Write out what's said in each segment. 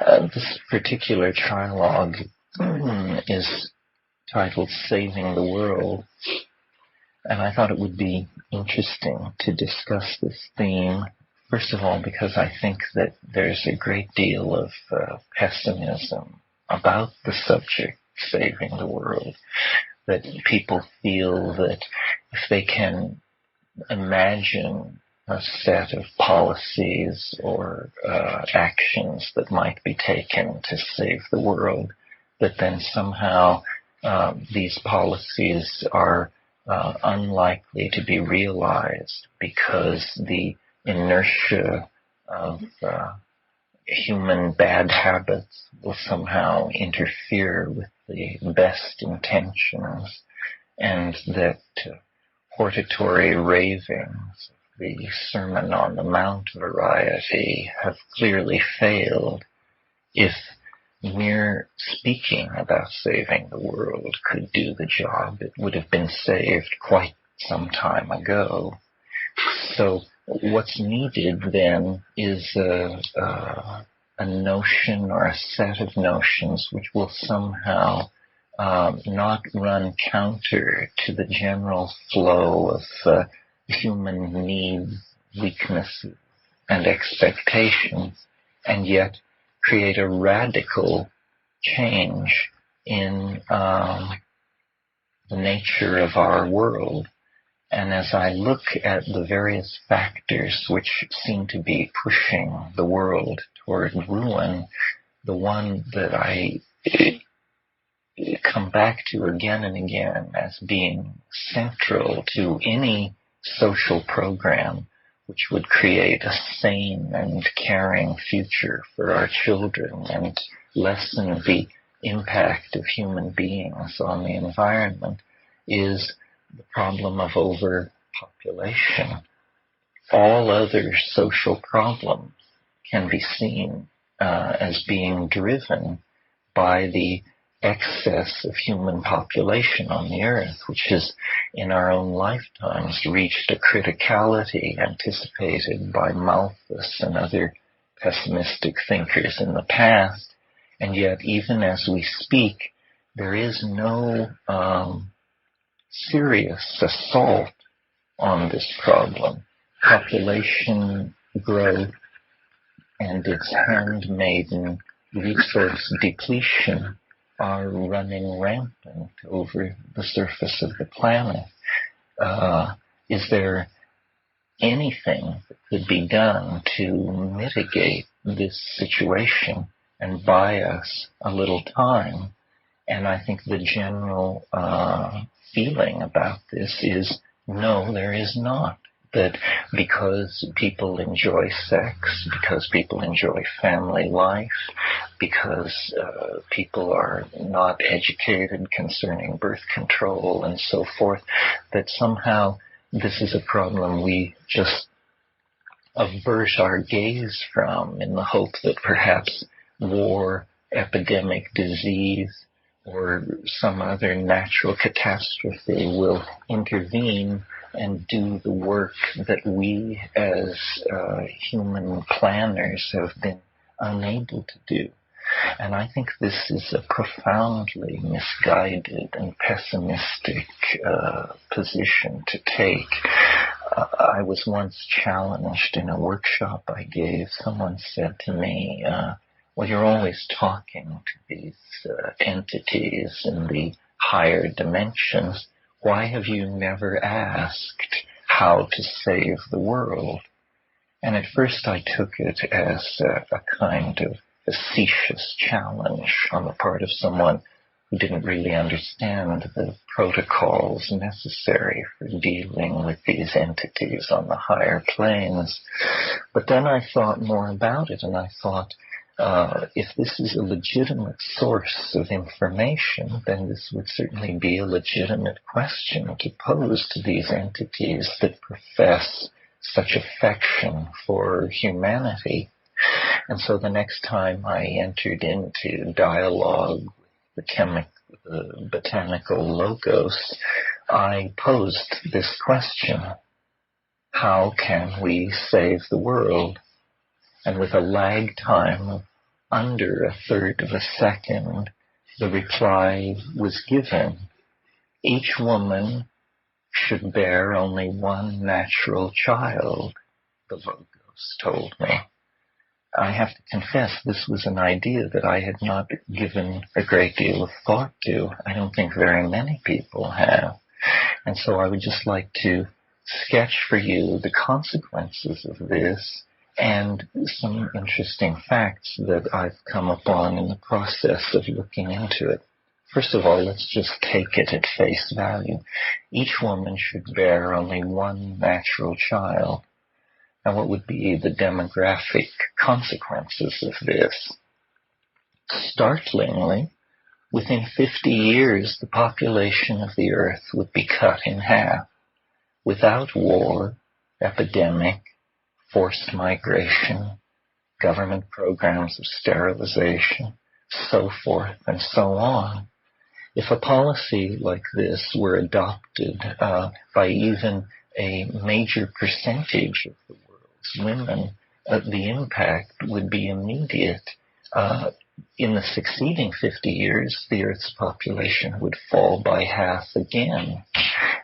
This particular trialogue is titled Saving the World, and I thought it would be interesting to discuss this theme, first of all, because I think that there's a great deal of pessimism about the subject, saving the world, that people feel that if they can imagine a set of policies or actions that might be taken to save the world, that then somehow these policies are unlikely to be realized because the inertia of human bad habits will somehow interfere with the best intentions, and that hortatory ravings, the Sermon on the Mount variety, have clearly failed. If mere speaking about saving the world could do the job, it would have been saved quite some time ago. So what's needed then is a notion or a set of notions which will somehow not run counter to the general flow of human needs, weaknesses, and expectations, and yet create a radical change in the nature of our world. And as I look at the various factors which seem to be pushing the world toward ruin, the one that I come back to again and again as being central to any social program which would create a sane and caring future for our children and lessen the impact of human beings on the environment, is the problem of overpopulation. All other social problems can be seen as being driven by the excess of human population on the earth, which has in our own lifetimes reached a criticality anticipated by Malthus and other pessimistic thinkers in the past. And yet, even as we speak, there is no serious assault on this problem. Population growth and its handmaiden resource depletion are running rampant over the surface of the planet. Is there anything that could be done to mitigate this situation and buy us a little time? And I think the general feeling about this is no, there is not. That because people enjoy sex, because people enjoy family life, because people are not educated concerning birth control and so forth, that somehow this is a problem we just avert our gaze from in the hope that perhaps war, epidemic, disease, or some other natural catastrophe will intervene and do the work that we as human planners have been unable to do. And I think this is a profoundly misguided and pessimistic position to take. I was once challenged in a workshop I gave. Someone said to me, well, you're always talking to these entities in the higher dimensions. Why have you never asked how to save the world? And at first I took it as a kind of facetious challenge on the part of someone who didn't really understand the protocols necessary for dealing with these entities on the higher planes. But then I thought more about it, and I thought, if this is a legitimate source of information, then this would certainly be a legitimate question to pose to these entities that profess such affection for humanity. And so the next time I entered into dialogue with the botanical logos, I posed this question: how can we save the world? And with a lag time of under a third of a second, the reply was given. Each woman should bear only one natural child, the Logos told me. I have to confess this was an idea that I had not given a great deal of thought to. I don't think very many people have. And so I would just like to sketch for you the consequences of this and some interesting facts that I've come upon in the process of looking into it. First of all, let's just take it at face value. Each woman should bear only one natural child. Now, what would be the demographic consequences of this? Startlingly, within 50 years, the population of the Earth would be cut in half. Without war, epidemic, forced migration, government programs of sterilization, so forth and so on. If a policy like this were adopted by even a major percentage of the world's women, the impact would be immediate. In the succeeding 50 years, the Earth's population would fall by half again.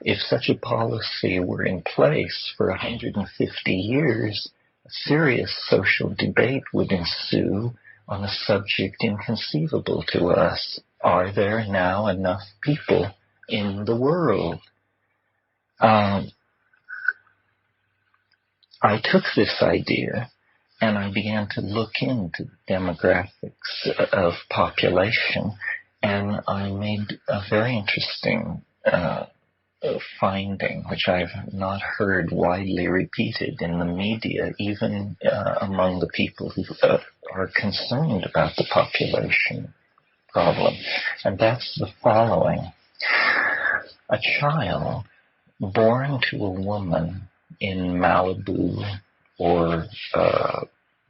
If such a policy were in place for 150 years, a serious social debate would ensue on a subject inconceivable to us. Are there now enough people in the world? I took this idea and I began to look into the demographics of population, and I made a very interesting finding, which I've not heard widely repeated in the media, even among the people who are concerned about the population problem. And that's the following. A child born to a woman in Malibu or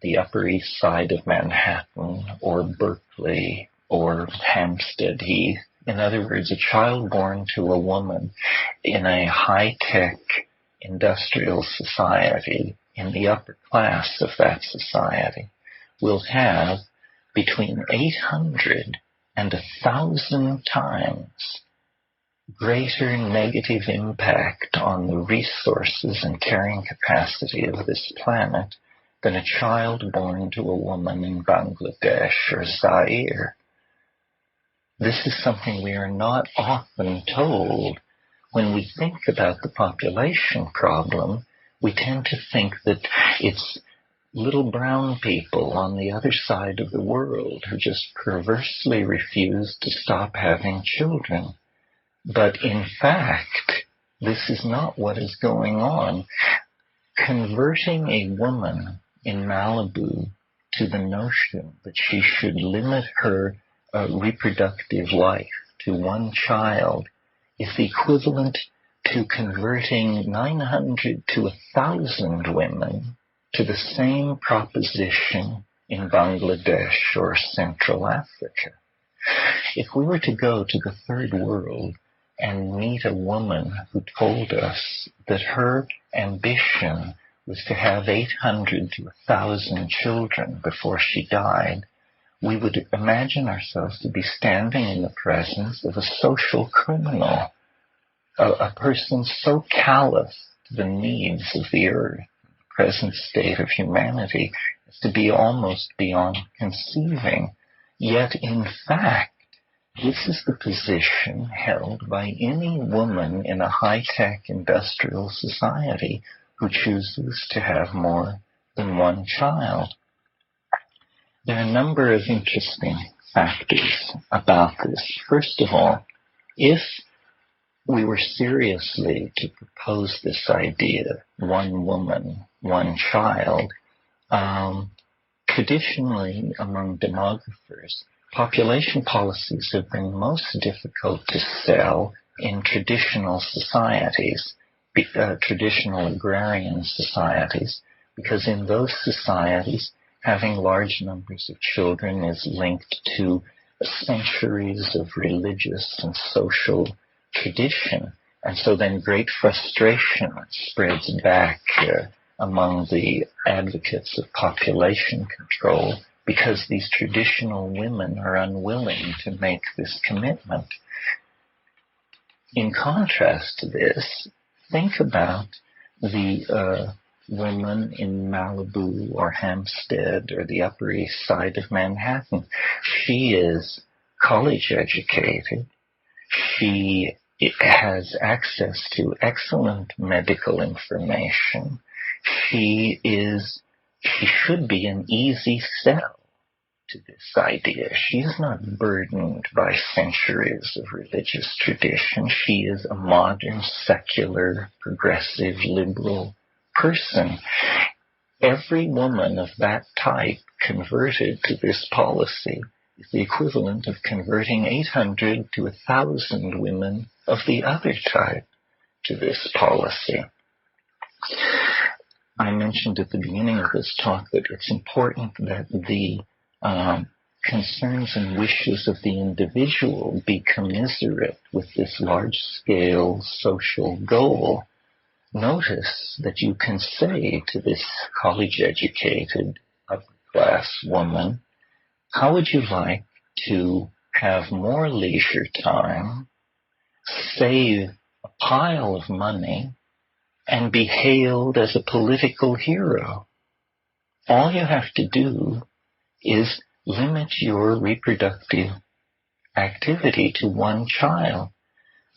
the Upper East Side of Manhattan or Berkeley or Hampstead Heath, in other words, a child born to a woman in a high-tech industrial society, in the upper class of that society, will have between 800 and 1,000 times greater negative impact on the resources and carrying capacity of this planet than a child born to a woman in Bangladesh or Zaire. This is something we are not often told. When we think about the population problem, we tend to think that it's little brown people on the other side of the world who just perversely refuse to stop having children. But in fact, this is not what is going on. Converting a woman in Malibu to the notion that she should limit her reproductive life to one child is equivalent to converting 900 to 1,000 women to the same proposition in Bangladesh or Central Africa. If we were to go to the third world and meet a woman who told us that her ambition was to have 800 to 1,000 children before she died, we would imagine ourselves to be standing in the presence of a social criminal, a person so callous to the needs of the earth, the present state of humanity, as to be almost beyond conceiving. Yet, in fact, this is the position held by any woman in a high-tech industrial society who chooses to have more than one child. There are a number of interesting factors about this. First of all, if we were seriously to propose this idea, one woman, one child, traditionally among demographers, population policies have been most difficult to sell in traditional societies, traditional agrarian societies, because in those societies, having large numbers of children is linked to centuries of religious and social tradition. And so then great frustration spreads back among the advocates of population control because these traditional women are unwilling to make this commitment. In contrast to this, think about the woman in Malibu or Hampstead or the Upper East Side of Manhattan. She is college educated. She has access to excellent medical information. She should be an easy sell to this idea. She is not burdened by centuries of religious tradition. She is a modern, secular, progressive, liberal person. Every woman of that type converted to this policy is the equivalent of converting 800 to 1,000 women of the other type to this policy. I mentioned at the beginning of this talk that it's important that the concerns and wishes of the individual be commensurate with this large-scale social goal. Notice that you can say to this college-educated, upper-class woman, how would you like to have more leisure time, save a pile of money, and be hailed as a political hero? All you have to do is limit your reproductive activity to one child.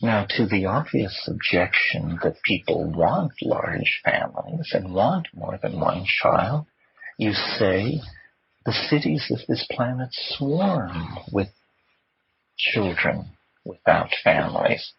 Now, to the obvious objection that people want large families and want more than one child, you say the cities of this planet swarm with children without families.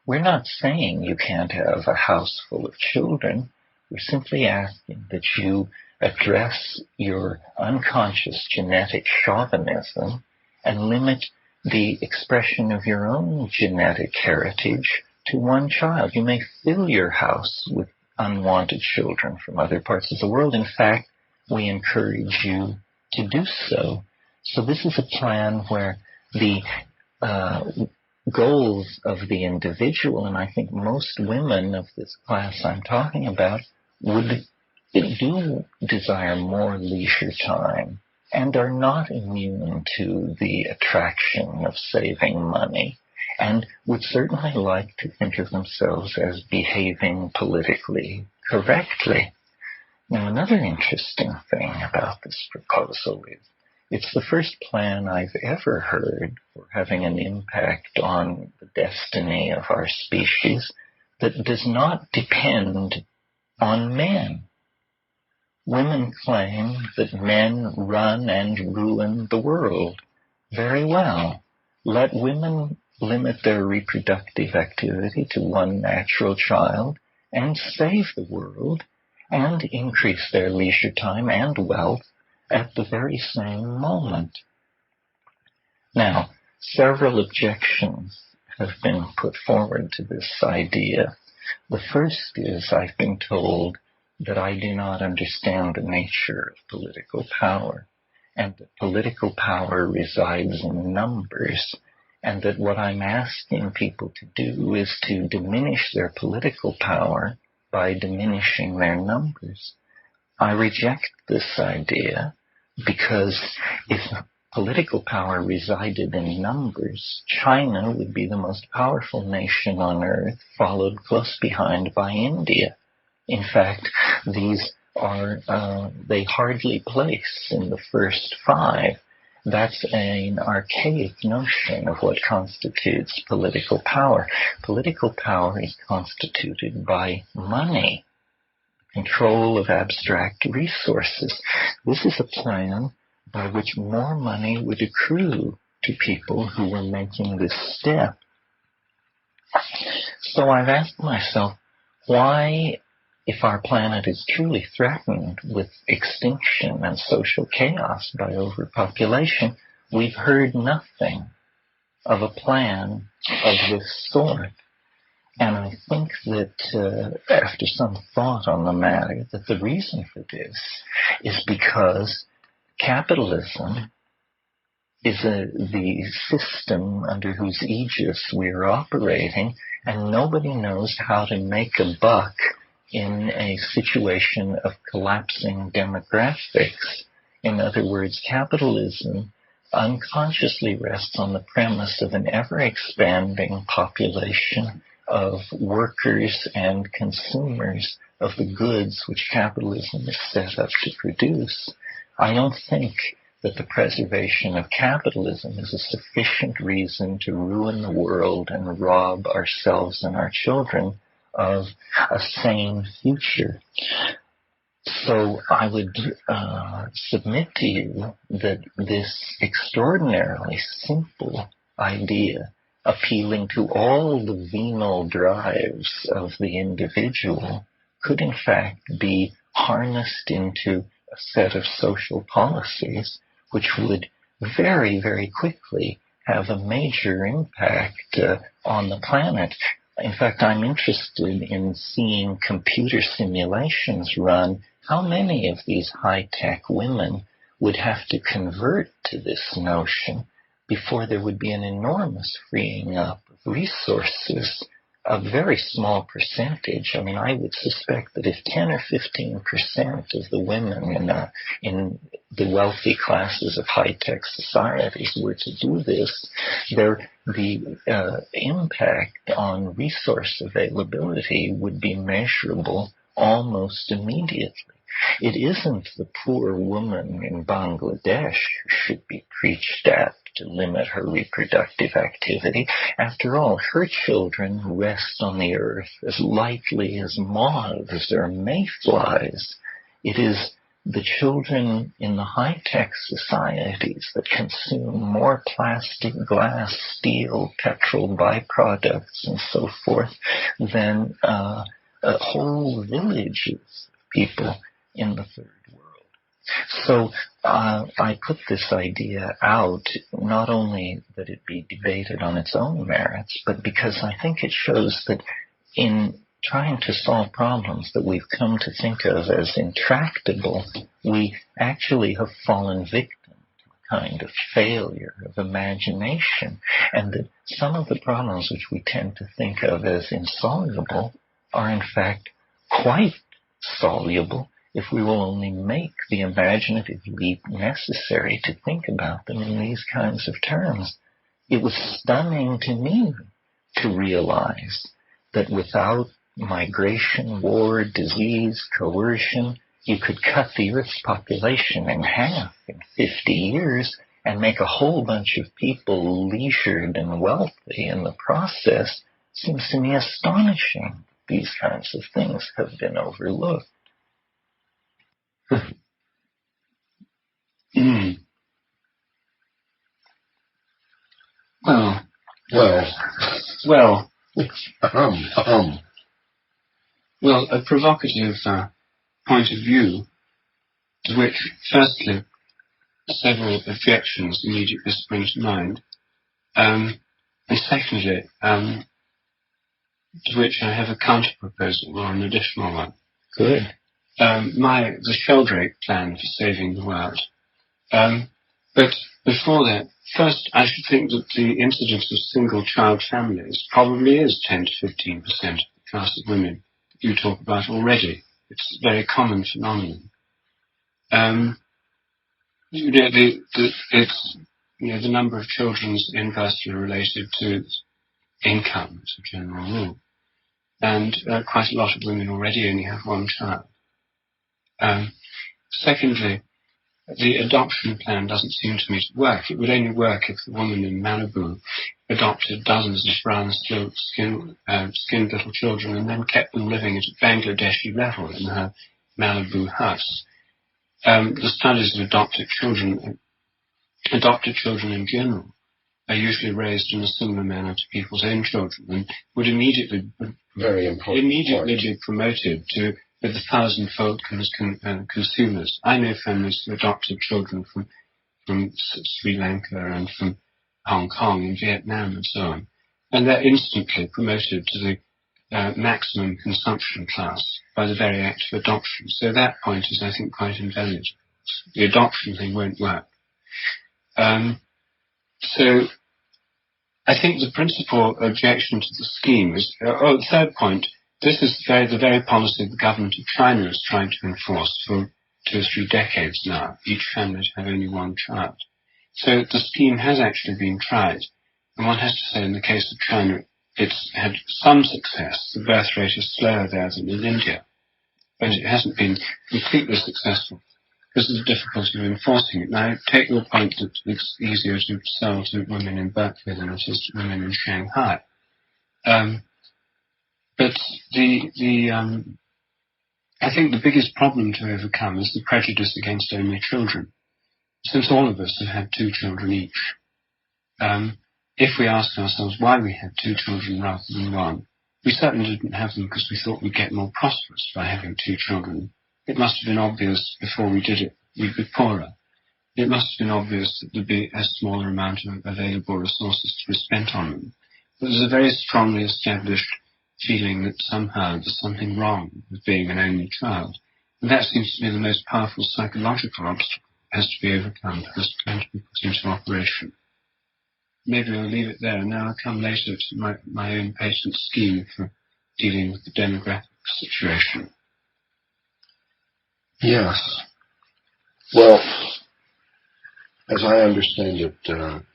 We're not saying you can't have a house full of children. We're simply asking that you address your unconscious genetic chauvinism and limit the expression of your own genetic heritage to one child. You may fill your house with unwanted children from other parts of the world. In fact, we encourage you to do so. So this is a plan where the goals of the individual, and I think most women of this class I'm talking about, do desire more leisure time and are not immune to the attraction of saving money and would certainly like to think of themselves as behaving politically correctly. Now, another interesting thing about this proposal is it's the first plan I've ever heard for having an impact on the destiny of our species that does not depend on men. Women claim that men run and ruin the world. Very well. Let women limit their reproductive activity to one natural child and save the world and increase their leisure time and wealth at the very same moment. Now, several objections have been put forward to this idea. The first is I've been told that I do not understand the nature of political power, and that political power resides in numbers, and that what I'm asking people to do is to diminish their political power by diminishing their numbers. I reject this idea because if political power resided in numbers, China would be the most powerful nation on earth, followed close behind by India. In fact, these are, they hardly place in the first five. That's an archaic notion of what constitutes political power. Political power is constituted by money, control of abstract resources. This is a plan by which more money would accrue to people who were making this step. So I've asked myself, why, if our planet is truly threatened with extinction and social chaos by overpopulation, we've heard nothing of a plan of this sort. And I think that after some thought on the matter, that the reason for this is because capitalism is the system under whose aegis we are operating, and nobody knows how to make a buck in a situation of collapsing demographics. In other words, capitalism unconsciously rests on the premise of an ever-expanding population of workers and consumers of the goods which capitalism is set up to produce. I don't think that the preservation of capitalism is a sufficient reason to ruin the world and rob ourselves and our children of a sane future. So I would submit to you that this extraordinarily simple idea, appealing to all the venal drives of the individual, could in fact be harnessed into a set of social policies which would very, very quickly have a major impact on the planet. In fact, I'm interested in seeing computer simulations run. How many of these high-tech women would have to convert to this notion before there would be an enormous freeing up of resources? A very small percentage. I mean, I would suspect that if 10 or 15% of the women in the wealthy classes of high-tech societies were to do this, the impact on resource availability would be measurable almost immediately. It isn't the poor woman in Bangladesh who should be preached at to limit her reproductive activity. After all, her children rest on the earth as lightly as moths or mayflies. It is the children in the high-tech societies that consume more plastic, glass, steel, petrol byproducts, and so forth than whole villages of people in the third world. So I put this idea out, not only that it be debated on its own merits, but because I think it shows that in trying to solve problems that we've come to think of as intractable, we actually have fallen victim to a kind of failure of imagination, and that some of the problems which we tend to think of as insoluble are in fact quite soluble if we will only make the imaginative leap necessary to think about them in these kinds of terms. It was stunning to me to realize that without migration, war, disease, coercion, you could cut the Earth's population in half in 50 years and make a whole bunch of people leisured and wealthy in the process. Seems to me astonishing. These kinds of things have been overlooked. Well, a provocative point of view, to which, firstly, several objections immediately spring to mind, and secondly, to which I have a counter-proposal or an additional one. Good. The Sheldrake plan for saving the world. But before that, first I should think that the incidence of single-child families probably is 10 to 15% of the class of women that you talk about already. It's a very common phenomenon. The number of children is inversely related to income as a general rule. And quite a lot of women already only have one child. Secondly, the adoption plan doesn't seem to me to work. It would only work if the woman in Malibu adopted dozens of brown-skinned little children and then kept them living at a Bangladeshi level in her Malibu house. The studies of adopted children in general are usually raised in a similar manner to people's own children and would immediately be promoted to with 1,000-fold consumers. I know families who adopted children from Sri Lanka and from Hong Kong and Vietnam and so on, and they're instantly promoted to the maximum consumption class by the very act of adoption. So that point is, I think, quite invaluable. The adoption thing won't work. So I think the principal objection to the scheme is, the third point, this is the very policy the government of China is trying to enforce for 2 or 3 decades now, each family to have only one child. So the scheme has actually been tried. And one has to say, in the case of China, it's had some success. The birth rate is slower there than in India. But it hasn't been completely successful because of the difficulty of enforcing it. Now, I take your point that it's easier to sell to women in Berkeley than it is to women in Shanghai. But I think the biggest problem to overcome is the prejudice against only children. Since all of us have had 2 children each, if we ask ourselves why we had 2 children rather than 1, we certainly didn't have them because we thought we'd get more prosperous by having 2 children. It must have been obvious before we did it we'd be poorer. It must have been obvious that there'd be a smaller amount of available resources to be spent on them. There's a very strongly established feeling that somehow there's something wrong with being an only child. And that seems to be the most powerful psychological obstacle that has to be overcome for this plan to be put into operation. Maybe I'll leave it there, and now I'll come later to my own patent scheme for dealing with the demographic situation. Yes. Well, as I understand it,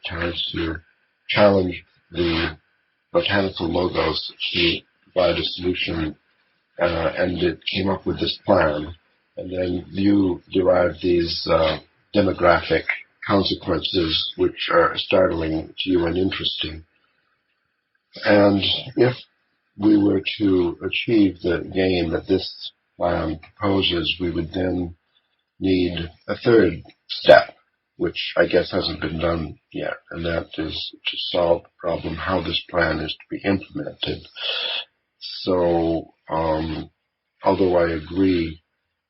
Terence, you challenged the botanical logos to provide a solution, and it came up with this plan, and then you derived these demographic consequences which are startling to you and interesting. And if we were to achieve the gain that this plan proposes, we would then need a third step, which I guess hasn't been done yet, and that is to solve the problem how this plan is to be implemented. So, although I agree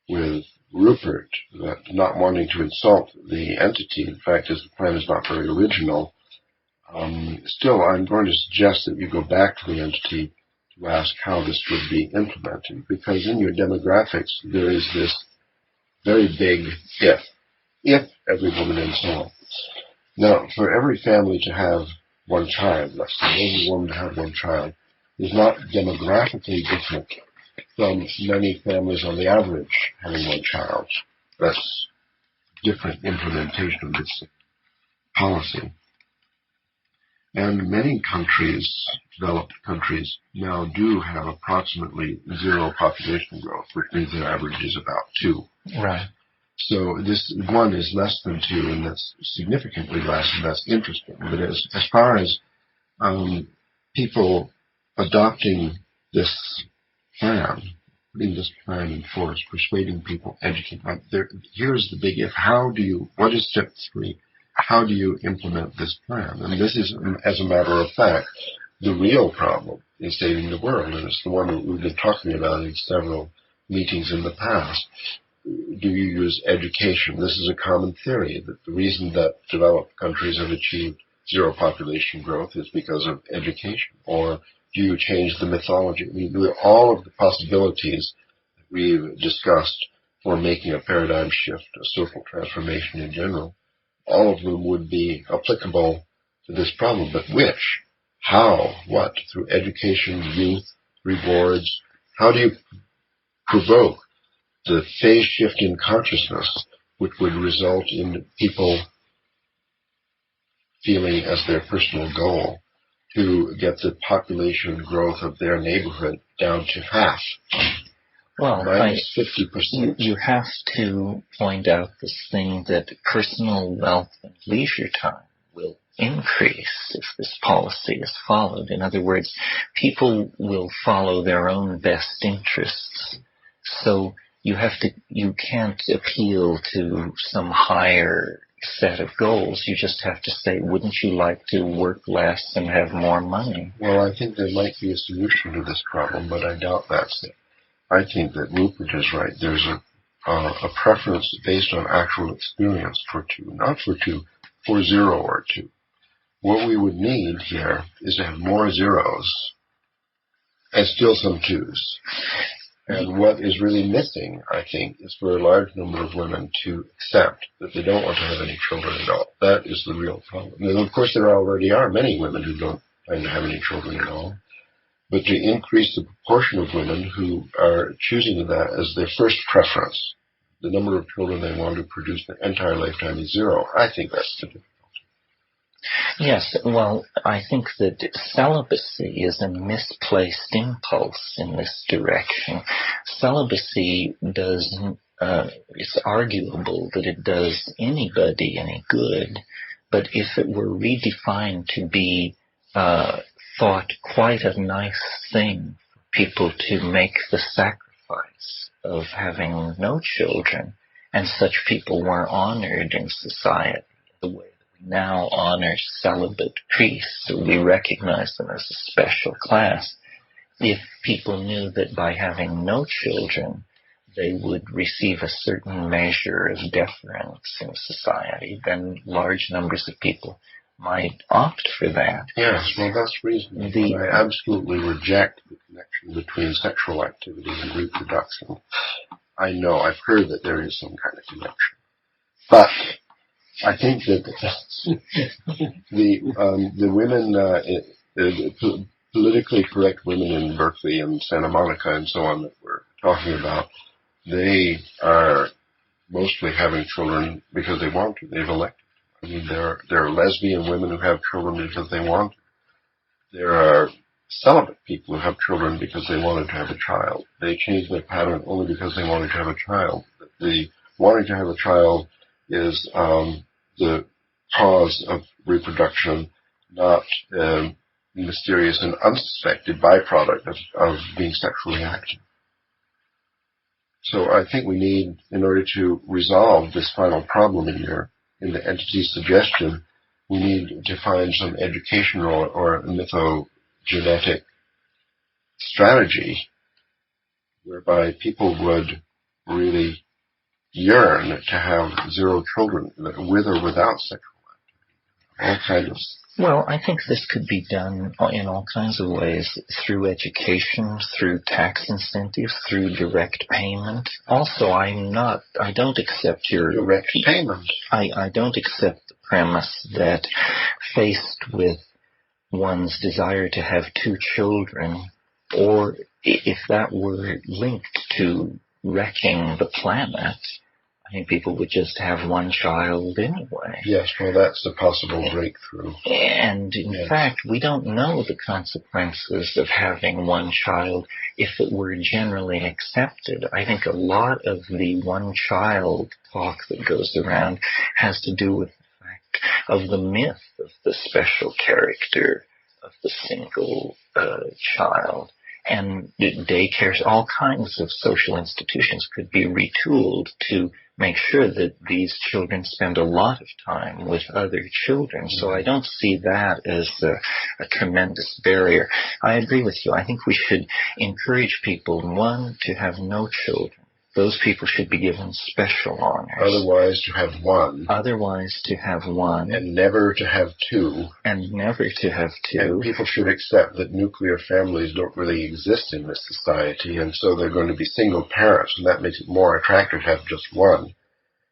with Rupert that not wanting to insult the entity, in fact, as the plan is not very original, still I'm going to suggest that you go back to the entity to ask how this would be implemented, because in your demographics there is this very big if every woman and so on. Now, for every family to have one child, let's say every woman to have one child, is not demographically different from many families on the average having one child. That's different implementation of this policy. And many countries, developed countries, now do have approximately 0 population growth, which means their average is about 2. Right. So this 1 is less than 2, and that's significantly less, and that's interesting. But as far as people adopting this plan, putting this plan in force, persuading people, educating, here's the big if. What is step 3? How do you implement this plan? And this is, as a matter of fact, the real problem in saving the world, and it's the one that we've been talking about in several meetings in the past. Do you use education? This is a common theory, that the reason that developed countries have achieved 0 population growth is because of education. Or do you change the mythology? I mean, all of the possibilities that we've discussed for making a paradigm shift, a social transformation in general, all of them would be applicable to this problem. But which? How? What? Through education, youth, rewards? How do you provoke the phase shift in consciousness which would result in people feeling as their personal goal to get the population growth of their neighborhood down to half? Well, minus 50%. You have to point out this thing that personal wealth and leisure time will increase if this policy is followed. In other words, people will follow their own best interests. So you can't appeal to some higher set of goals. You just have to say, wouldn't you like to work less and have more money? Well, I think there might be a solution to this problem, but I doubt that's it. I think that Rupert is right. There's a preference based on actual experience for 2, not for 2, for 0 or 2. What we would need here is to have more 0s and still some 2s. And what is really missing, I think, is for a large number of women to accept that they don't want to have any children at all. That is the real problem. And of course, there already are many women who don't plan to have any children at all. But to increase the proportion of women who are choosing that as their first preference, the number of children they want to produce in their entire lifetime is zero. I think that's the difference. Yes, well, I think that celibacy is a misplaced impulse in this direction. Celibacy doesn't, it's arguable that it does anybody any good, but if it were redefined to be thought quite a nice thing for people to make the sacrifice of having no children, and such people were honored in society the way now honor celibate priests, so we recognize them as a special class. If people knew that by having no children, they would receive a certain measure of deference in society, then large numbers of people might opt for that. Yes, well, that's reasonable. I absolutely reject the connection between sexual activity and reproduction. I know, I've heard that there is some kind of connection. But I think that the women, the politically correct women in Berkeley and Santa Monica and so on that we're talking about, they are mostly having children because they want to. They've elected. I mean, there are lesbian women who have children because they want to. There are celibate people who have children because they wanted to have a child. They change their pattern only because they wanted to have a child. The wanting to have a child is the cause of reproduction, not mysterious and unsuspected byproduct of being sexually active. So I think we need, in order to resolve this final problem in the entity's suggestion, we need to find some educational or mythogenetic strategy whereby people would really yearn to have zero children, with or without sexual activity. All kinds of. Well, I think this could be done in all kinds of ways, through education, through tax incentives, through direct payment. Also, I don't accept your direct payment. I don't accept the premise that faced with one's desire to have two children, or if that were linked to wrecking the planet, I think people would just have one child anyway. Yes, well, that's a possible breakthrough. And in fact, we don't know the consequences of having one child if it were generally accepted. I think a lot of the one-child talk that goes around has to do with the fact of the myth of the special character of the single child. And daycares, all kinds of social institutions could be retooled to make sure that these children spend a lot of time with other children. So I don't see that as a tremendous barrier. I agree with you. I think we should encourage people, one, to have no children. Those people should be given special honors. Otherwise, to have one. And never to have two. And people should accept that nuclear families don't really exist in this society, and so they're going to be single parents, and that makes it more attractive to have just one.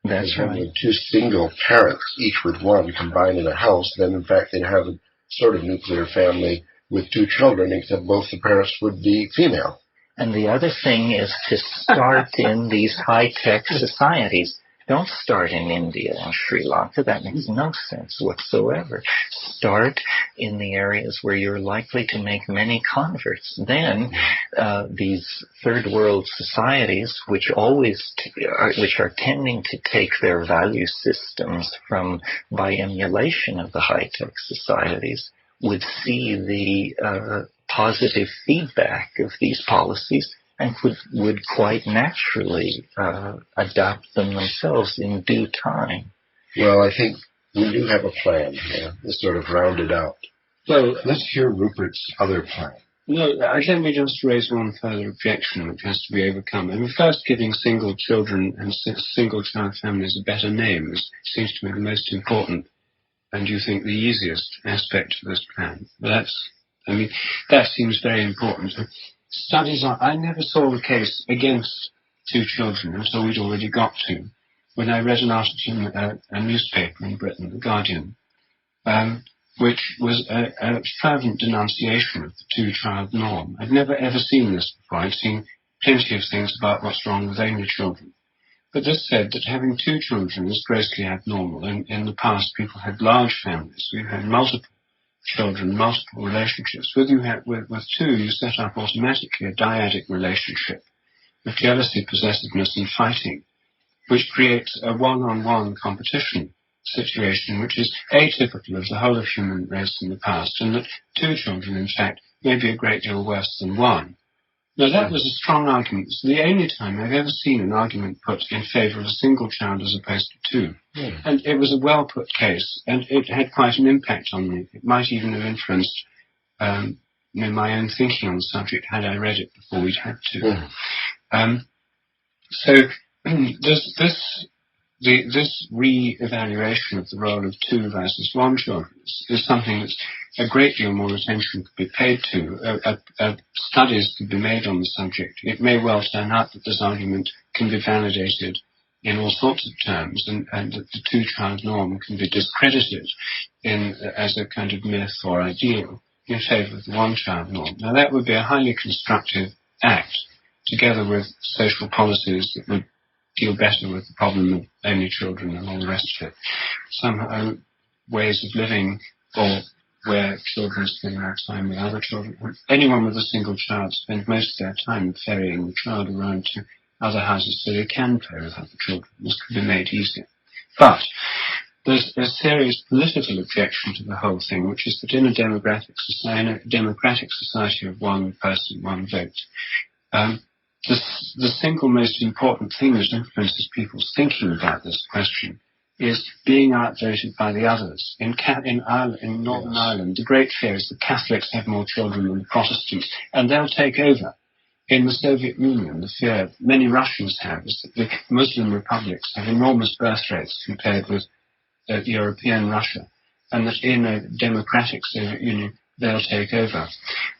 That's right. When two single parents, each with one, combine in a house, then in fact they'd have a sort of nuclear family with two children, except both the parents would be female. And the other thing is to start in these high-tech societies. Don't start in India and Sri Lanka. That makes no sense whatsoever. Start in the areas where you're likely to make many converts. Then these third world societies, which are tending to take their value systems by emulation of the high-tech societies, would see the positive feedback of these policies and would quite naturally adopt them themselves in due time. Well, I think we do have a plan here. It's sort of rounded out. Well, let's hear Rupert's other plan. No, let me just raise one further objection which has to be overcome. I mean, first, giving single children and single-child families a better name seems to me the most important and, you think, the easiest aspect of this plan. But that seems very important. Studies on, I never saw the case against two children until we'd already got to, when I read an article in a newspaper in Britain, The Guardian, which was a fervent denunciation of the two-child norm. I'd never ever seen this before. I'd seen plenty of things about what's wrong with only children. But this said that having 2 children is grossly abnormal. In the past, people had large families. We had multiple children, multiple relationships. With 2, you set up automatically a dyadic relationship of jealousy, possessiveness, and fighting, which creates a one-on-one competition situation, which is atypical of the whole of human race in the past, and that 2 children, in fact, may be a great deal worse than 1. Now, that was a strong argument. It's the only time I've ever seen an argument put in favour of a single child as opposed to 2. Yeah. And it was a well-put case, and it had quite an impact on me. It might even have influenced my own thinking on the subject had I read it before we'd had to. Yeah. So this re-evaluation of the role of 2 versus 1 children is something that's a great deal more attention could be paid to. Studies could be made on the subject. It may well turn out that this argument can be validated in all sorts of terms, and that the 2-child norm can be discredited as a kind of myth or ideal in favour of the 1-child norm. Now, that would be a highly constructive act, together with social policies that would deal better with the problem of only children and all the rest of it. Somehow, ways of living, or where children spend more time with other children. Anyone with a single child spends most of their time ferrying the child around to other houses so they can play with other children. This could be made easier. But there's a serious political objection to the whole thing, which is that in a democratic society of 1 person, 1 vote, the single most important thing that influences people's thinking about this question is being outvoted by the others. In Northern Ireland, the great fear is that Catholics have more children than the Protestants, and they'll take over. In the Soviet Union, the fear many Russians have is that the Muslim republics have enormous birth rates compared with European Russia, and that in a democratic Soviet Union, they'll take over.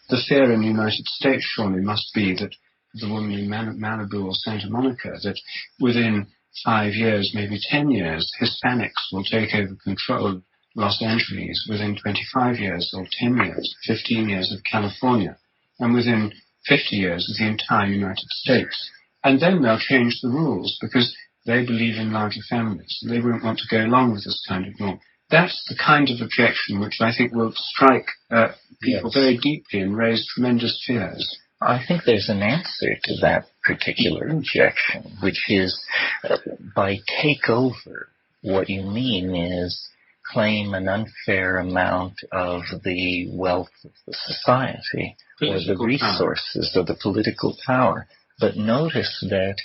The fear in the United States surely must be that the woman in Malibu or Santa Monica, that within 5 years, maybe 10 years, Hispanics will take over control of Los Angeles, within 25 years or 10 years, 15 years of California, and within 50 years of the entire United States. And then they'll change the rules because they believe in larger families. They won't want to go along with this kind of norm. That's the kind of objection which I think will strike people very deeply and raise tremendous fears. I think there's an answer to that particular objection, which is by take over, what you mean is claim an unfair amount of the wealth of the society or the resources or the political power. But notice that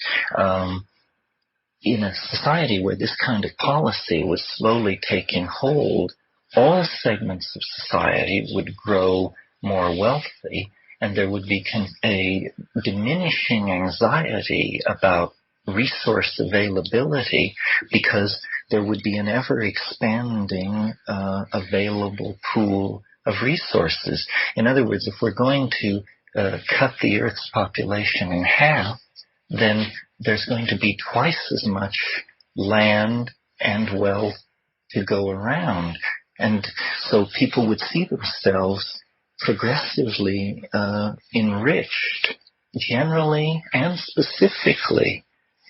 in a society where this kind of policy was slowly taking hold, all segments of society would grow more wealthy, and there would be a diminishing anxiety about resource availability because there would be an ever-expanding available pool of resources. In other words, if we're going to cut the Earth's population in half, then there's going to be twice as much land and wealth to go around. And so people would see themselves progressively enriched, generally and specifically.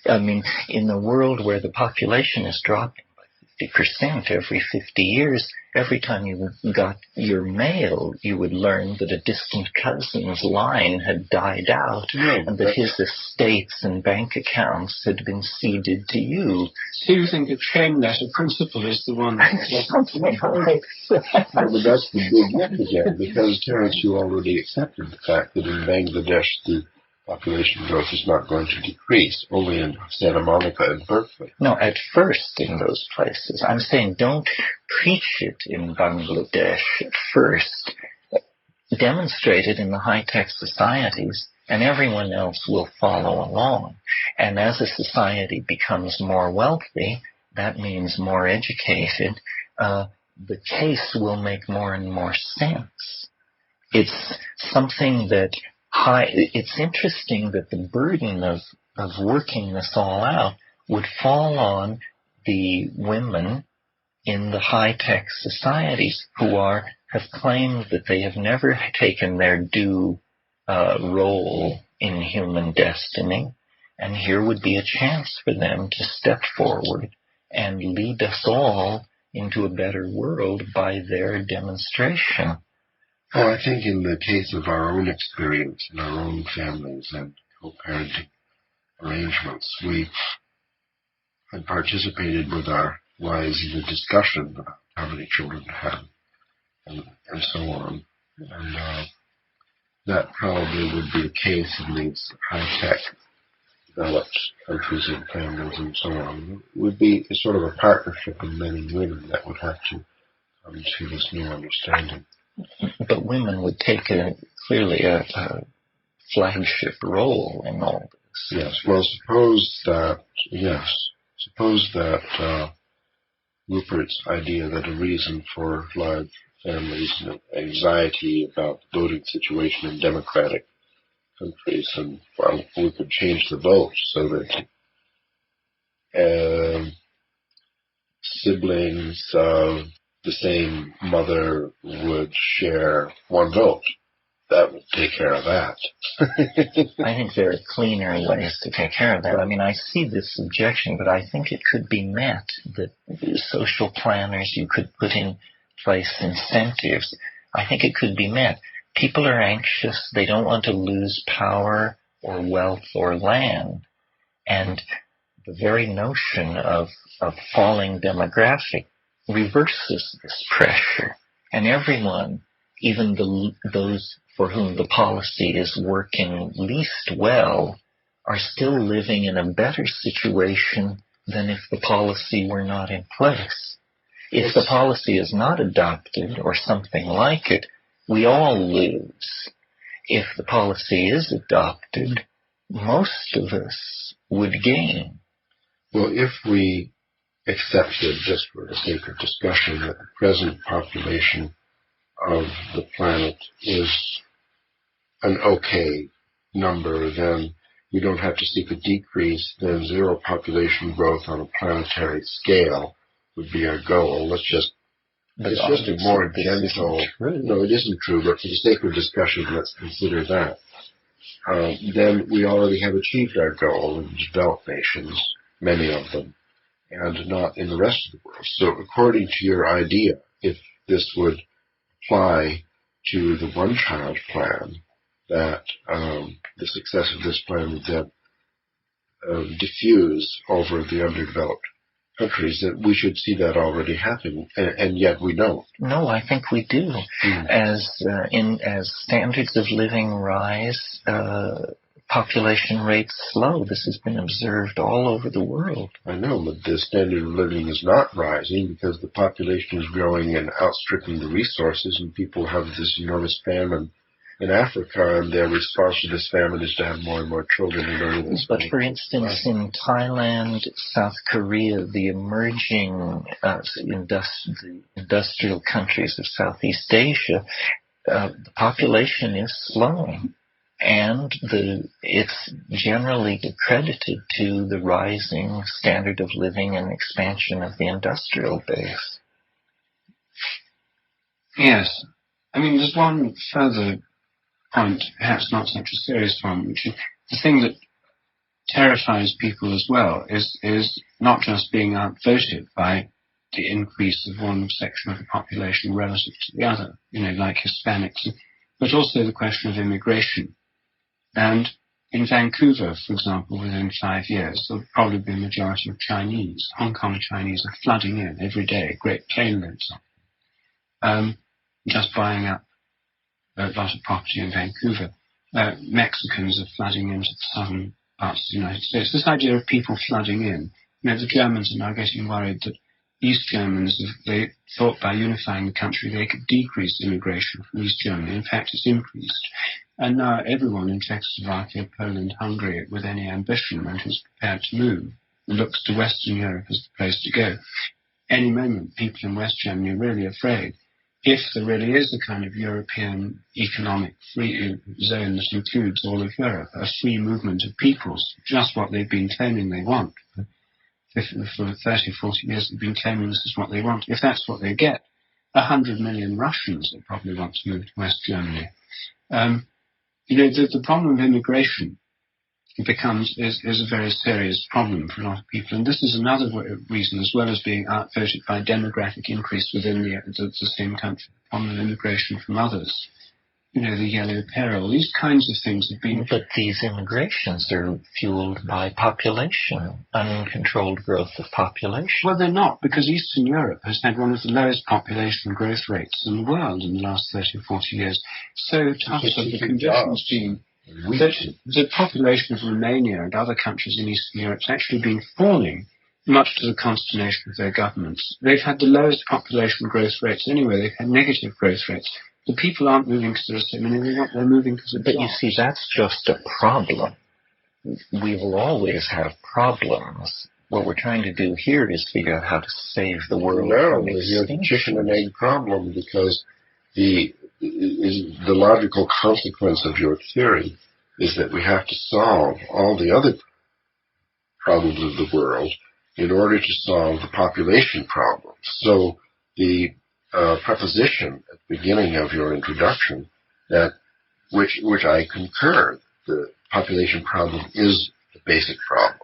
I mean, in a world where the population is dropping by 50% every 50 years, every time you got your mail, you would learn that a distant cousin's line had died out and that his estates and bank accounts had been ceded to you. So you think a chain letter principle is the one Something like that. But that's the big issue again, because, Terence, you already accepted the fact that in Bangladesh the population growth is not going to decrease, only in Santa Monica and Berkeley. No, at first in those places. I'm saying don't preach it in Bangladesh at first. Demonstrate it in the high-tech societies, and everyone else will follow along. And as a society becomes more wealthy, that means more educated, the case will make more and more sense. It's something that it's interesting that the burden of working this all out would fall on the women in the high-tech societies who have claimed that they have never taken their due role in human destiny, And here would be a chance for them to step forward and lead us all into a better world by their demonstration. Well, I think in the case of our own experience in our own families and co-parenting arrangements, we had participated with our wives in a discussion about how many children to have and so on. And that probably would be the case in these high-tech developed countries and families and so on. It would be sort of a partnership of men and women that would have to come to this new understanding. But women would take clearly a flagship role in all this. Yes. Well, suppose that Rupert's idea that a reason for large families and anxiety about the voting situation in democratic countries, and well, we could change the vote so that siblings of the same mother would share one vote. That would take care of that. I think there are cleaner ways to take care of that. I mean, I see this objection, but I think it could be met that social planners, you could put in place incentives. I think it could be met. People are anxious. They don't want to lose power or wealth or land. And the very notion of falling demographic reverses this pressure. And everyone, even those for whom the policy is working least well, are still living in a better situation than if the policy were not in place. If the policy is not adopted or something like it, we all lose. If the policy is adopted, most of us would gain. Well, if we accepted, just for the sake of discussion, that the present population of the planet is an okay number, then we don't have to seek a decrease, then zero population growth on a planetary scale would be our goal. It's just a more gentle. No, it isn't true, but for the sake of discussion, let's consider that. Then we already have achieved our goal in developed nations, many of them, and not in the rest of the world. So according to your idea, if this would apply to the one-child plan, that the success of this plan would then diffuse over the underdeveloped countries, that we should see that already happen, and yet we don't. No, I think we do. As standards of living rise, population rates slow. This has been observed all over the world. I know, but the standard of living is not rising because the population is growing and outstripping the resources, and people have this enormous famine in Africa, and their response to this famine is to have more and more children in order to... But for instance, in Thailand, South Korea, the emerging industrial countries of Southeast Asia, the population is slowing. And it's generally accredited to the rising standard of living and expansion of the industrial base. Yes. I mean, there's one further point, perhaps not such a serious one, which is the thing that terrifies people as well is not just being outvoted by the increase of one section of the population relative to the other, like Hispanics, but also the question of immigration. And in Vancouver, for example, within 5 years, there'll probably be a majority of Chinese. Hong Kong Chinese are flooding in every day, great plane loads of just buying up a lot of property in Vancouver. Mexicans are flooding into the southern parts of the United States. This idea of people flooding in, the Germans are now getting worried that East Germans, if they thought by unifying the country they could decrease immigration from East Germany. In fact, it's increased. And now everyone in Czechoslovakia, Poland, Hungary, with any ambition and who's prepared to move, looks to Western Europe as the place to go. Any moment, people in West Germany are really afraid. If there really is a kind of European economic free zone that includes all of Europe, a free movement of peoples, just what they've been claiming they want. For 30, 40 years they've been claiming this is what they want. If that's what they get, 100 million Russians will probably want to move to West Germany. The problem of immigration is a very serious problem for a lot of people. And this is another reason, as well as being outvoted by demographic increase within the same country, upon immigration from others. You know, the yellow peril, these kinds of things have been... But these immigrations are fueled by population, uncontrolled growth of population. Well, they're not, because Eastern Europe has had one of the lowest population growth rates in the world in the last 30 or 40 years. So tough have the conditions been. The population of Romania and other countries in Eastern Europe has actually been falling, much to the consternation of their governments. They've had the lowest population growth rates anyway. They've had negative growth rates. The people aren't moving because there's so many. They're moving because of jobs. But you see, that's just a problem. We will always have problems. What we're trying to do here is figure out how to save the world from extinction. No, the chicken and egg problem, because the logical consequence of your theory is that we have to solve all the other problems of the world in order to solve the population problem. So the preposition at the beginning of your introduction, that which I concur, the population problem is the basic problem.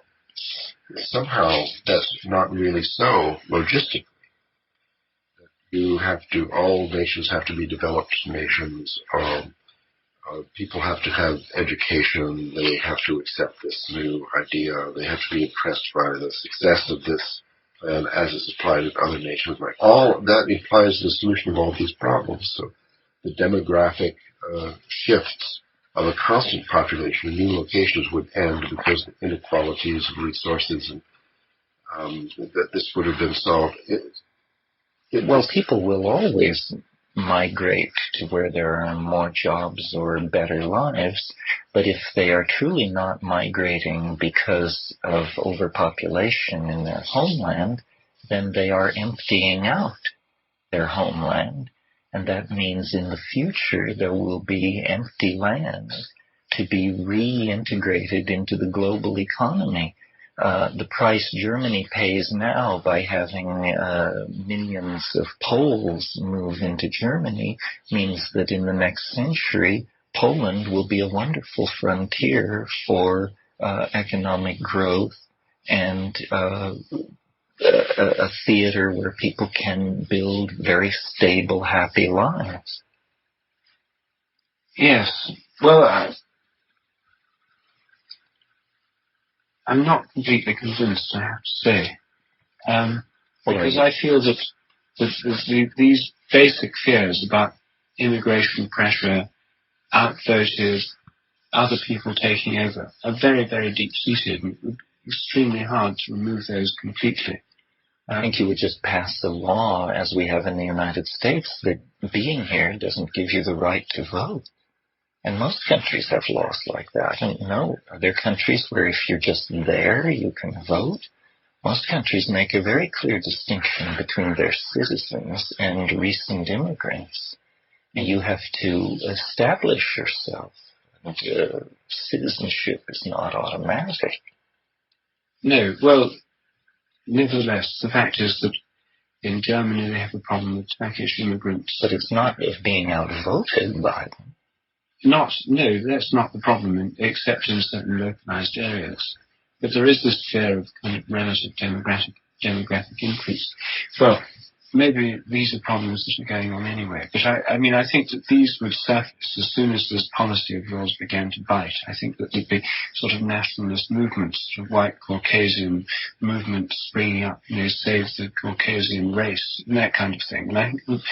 Somehow that's not really so logistically. All nations have to be developed nations. People have to have education. They have to accept this new idea. They have to be impressed by the success of this plan as it's applied in other nations. All that implies the solution of all these problems. So the demographic shifts of a constant population in new locations would end because of inequalities of resources, and that this would have been solved. Well, people will always migrate to where there are more jobs or better lives, but if they are truly not migrating because of overpopulation in their homeland, then they are emptying out their homeland, and that means in the future there will be empty land to be reintegrated into the global economy. The price Germany pays now by having millions of Poles move into Germany means that in the next century, Poland will be a wonderful frontier for economic growth and a theater where people can build very stable, happy lives. Yes. Well, I'm not completely convinced, I have to say, because I feel that these basic fears about immigration pressure, outvoted, other people taking over, are very, very deep-seated, and it would be extremely hard to remove those completely. I think you would just pass a law, as we have in the United States, that being here doesn't give you the right to vote. And most countries have laws like that. And no, are there countries where if you're just there, you can vote? Most countries make a very clear distinction between their citizens and recent immigrants. And you have to establish yourself. And, citizenship is not automatic. No, well, nevertheless, the fact is that in Germany they have a problem with Turkish immigrants. But it's not of being outvoted by them. No, that's not the problem, except in certain localized areas. But there is this fear of kind of relative demographic increase. Well, maybe these are problems that are going on anyway. But I think that these would surface as soon as this policy of yours began to bite. I think that there'd be sort of nationalist movements, sort of white Caucasian movements springing up, save the Caucasian race, and that kind of thing. And I think that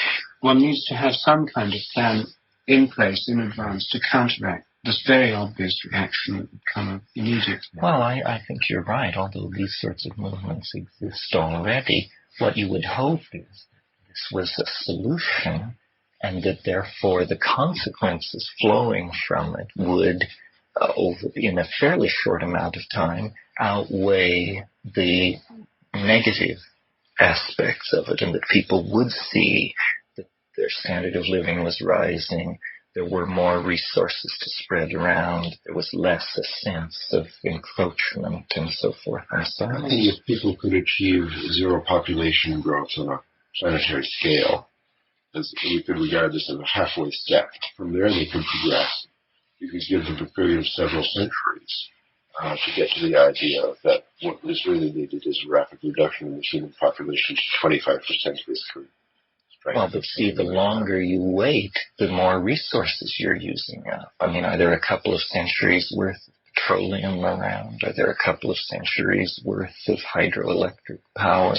one needs to have some kind of plan in place in advance to counteract this very obvious reaction that would come up immediately. Well, I think you're right. Although these sorts of movements exist already, what you would hope is that this was a solution and that therefore the consequences flowing from it would, in a fairly short amount of time, outweigh the negative aspects of it, and that people would see their standard of living was rising, there were more resources to spread around, there was less a sense of encroachment and so forth and so on. I think if people could achieve zero population growth on a planetary scale, as we could regard this as a halfway step. From there they could progress. You could give them a period of several centuries to get to the idea that what is really needed is a rapid reduction in the human population to 25% of its current strength. Well, but see, the longer you wait, the more resources you're using up. I mean, are there a couple of centuries worth of petroleum around? Are there a couple of centuries worth of hydroelectric power?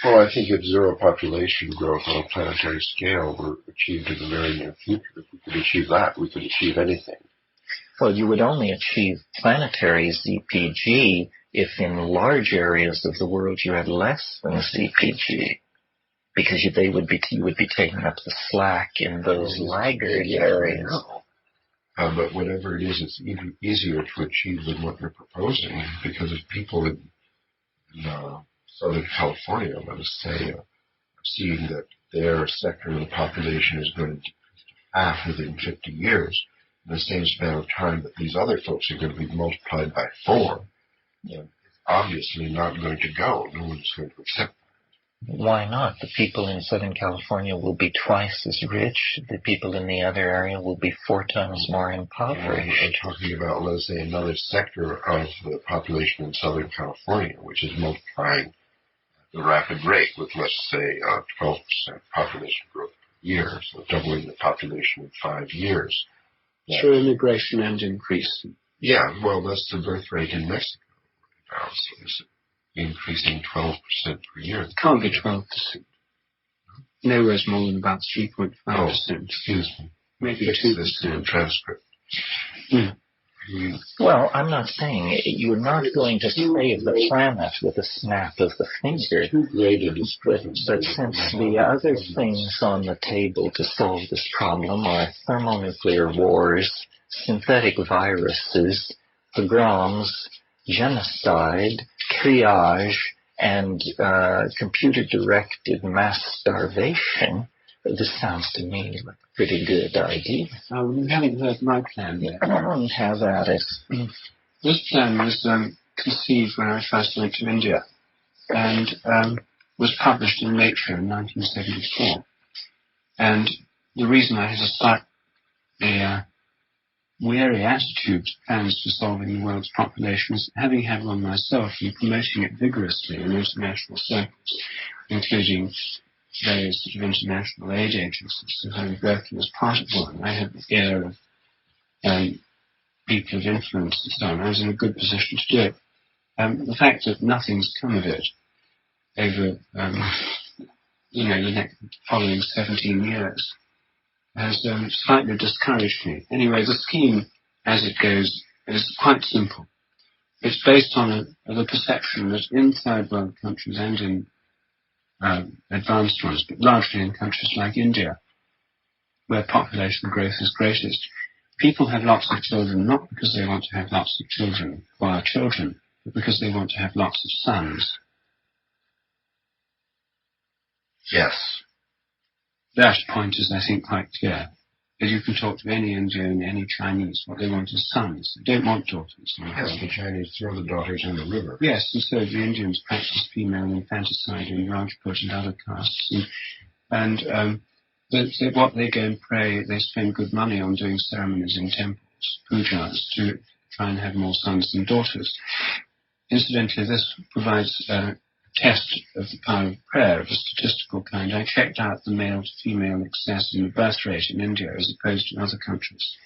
Well, I think if zero population growth on a planetary scale were achieved in the very near future, if we could achieve that, we could achieve anything. Well, you would only achieve planetary ZPG if in large areas of the world you had less than ZPG, because you would be taking up the slack in those laggard areas. But whatever it is, it's even easier to achieve than what you're proposing, because if people in Southern California, let us say, are seeing that their sector of the population is going to decrease to half within 50 years, in the same span of time that these other folks are going to be multiplied by 4, it's obviously not going to go. No one's going to accept that. Why not? The people in Southern California will be twice as rich. The people in the other area will be 4 times more impoverished. I'm talking about, let's say, another sector of the population in Southern California, which is multiplying at the rapid rate with, let's say, 12% population growth per year, so doubling the population in 5 years. Through immigration and increase. Yeah, well, that's the birth rate in Mexico now, so it's increasing 12% per year. It can't be 12%. Nowhere's more than about 3.5%. Oh, excuse me. Maybe Fix 2%. this in the transcript. Well, I'm not saying you're not going to save the planet with a snap of the finger. But since the other things on the table to solve this problem are thermonuclear wars, synthetic viruses, pogroms, genocide, triage, and computer-directed mass starvation, this sounds to me like a pretty good idea. You haven't heard my plan yet. Have at it. This plan was conceived when I first went to India and was published in Nature in 1974. And the reason I had a slightly wary attitude to plans for solving the world's population is having had one myself and promoting it vigorously in international circles, including various sort of international aid agencies. So having working as part of one, I had the air of people of influence and so on. I was in a good position to do it. The fact that nothing's come of it over, the next following 17 years has slightly discouraged me. Anyway, the scheme, as it goes, is quite simple. It's based on the perception that in third world countries and in advanced ones, but largely in countries like India, where population growth is greatest, people have lots of children not because they want to have lots of children or are children, but because they want to have lots of sons. Yes. That point is, I think, quite clear. As you can talk to any Indian, any Chinese, what they want is sons. They don't want daughters. Yes, the Chinese throw the daughters in the river. Yes, and so the Indians practice female infanticide in Rajput and other castes. What they go and pray, they spend good money on doing ceremonies in temples, pujas, to try and have more sons than daughters. Incidentally, this provides a test of the power of prayer of a statistical kind. I checked out the male-to-female excess in the birth rate in India as opposed to other countries.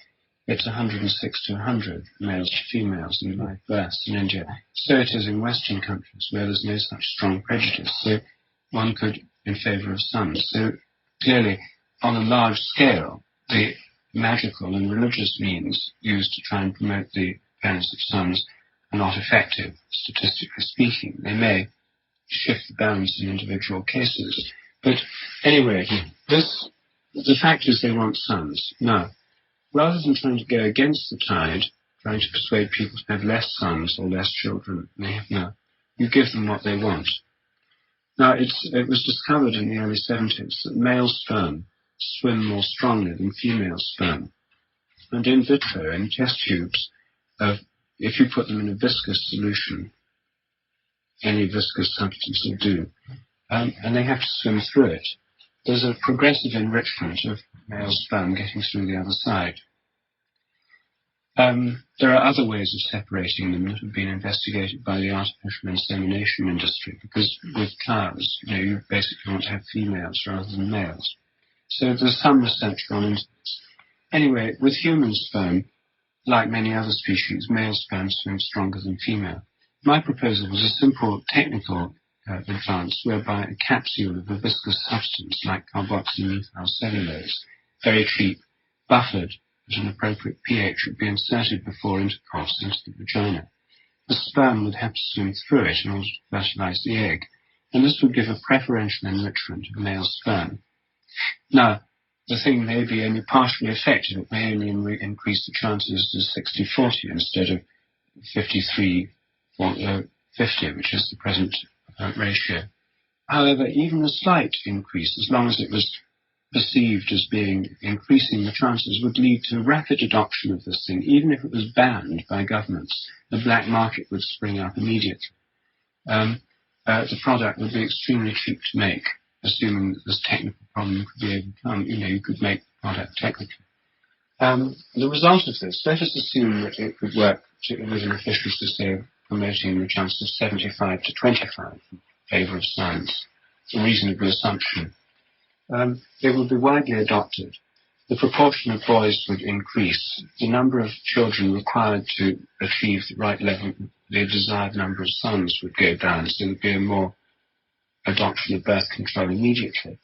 It's 106 to 100 males to females in live births in India. So it is in Western countries where there's no such strong prejudice. So one could in favour of sons. So clearly, on a large scale, the magical and religious means used to try and promote the appearance of sons are not effective, statistically speaking. They may shift the balance in individual cases. But anyway, the fact is they want sons. Now, rather than trying to go against the tide, trying to persuade people to have less sons or less children than they have now, you give them what they want. Now, it was discovered in the early 70s that male sperm swim more strongly than female sperm. And in vitro, in test tubes, if you put them in a viscous solution, any viscous substance will do, and they have to swim through it, there's a progressive enrichment of male sperm getting through the other side. There are other ways of separating them that have been investigated by the artificial insemination industry, because with cows, you basically want to have females rather than males. So there's some research gone into this. Anyway, with human sperm, like many other species, male sperm swims stronger than female. My proposal was a simple technical advance whereby a capsule of a viscous substance like carboxymethyl cellulose, very cheap, buffered at an appropriate pH, would be inserted before intercourse into the vagina. The sperm would have to swim through it in order to fertilize the egg, and this would give a preferential enrichment of male sperm. Now, the thing may be only partially effective. It may only increase the chances to 60-40 instead of 53-50, which is the present ratio. However, even a slight increase, as long as it was perceived as being increasing the chances, would lead to rapid adoption of this thing. Even if it was banned by governments, the black market would spring up immediately. The product would be extremely cheap to make, assuming that this technical problem could be overcome. You could make the product technically. The result of this, let us assume that it would work with an efficiency, say, promoting the chances of 75 to 25 in favour of science. It's a reasonable assumption. It would be widely adopted. The proportion of boys would increase. The number of children required to achieve the right level, the desired number of sons, would go down, so there would be a more adoption of birth control immediately.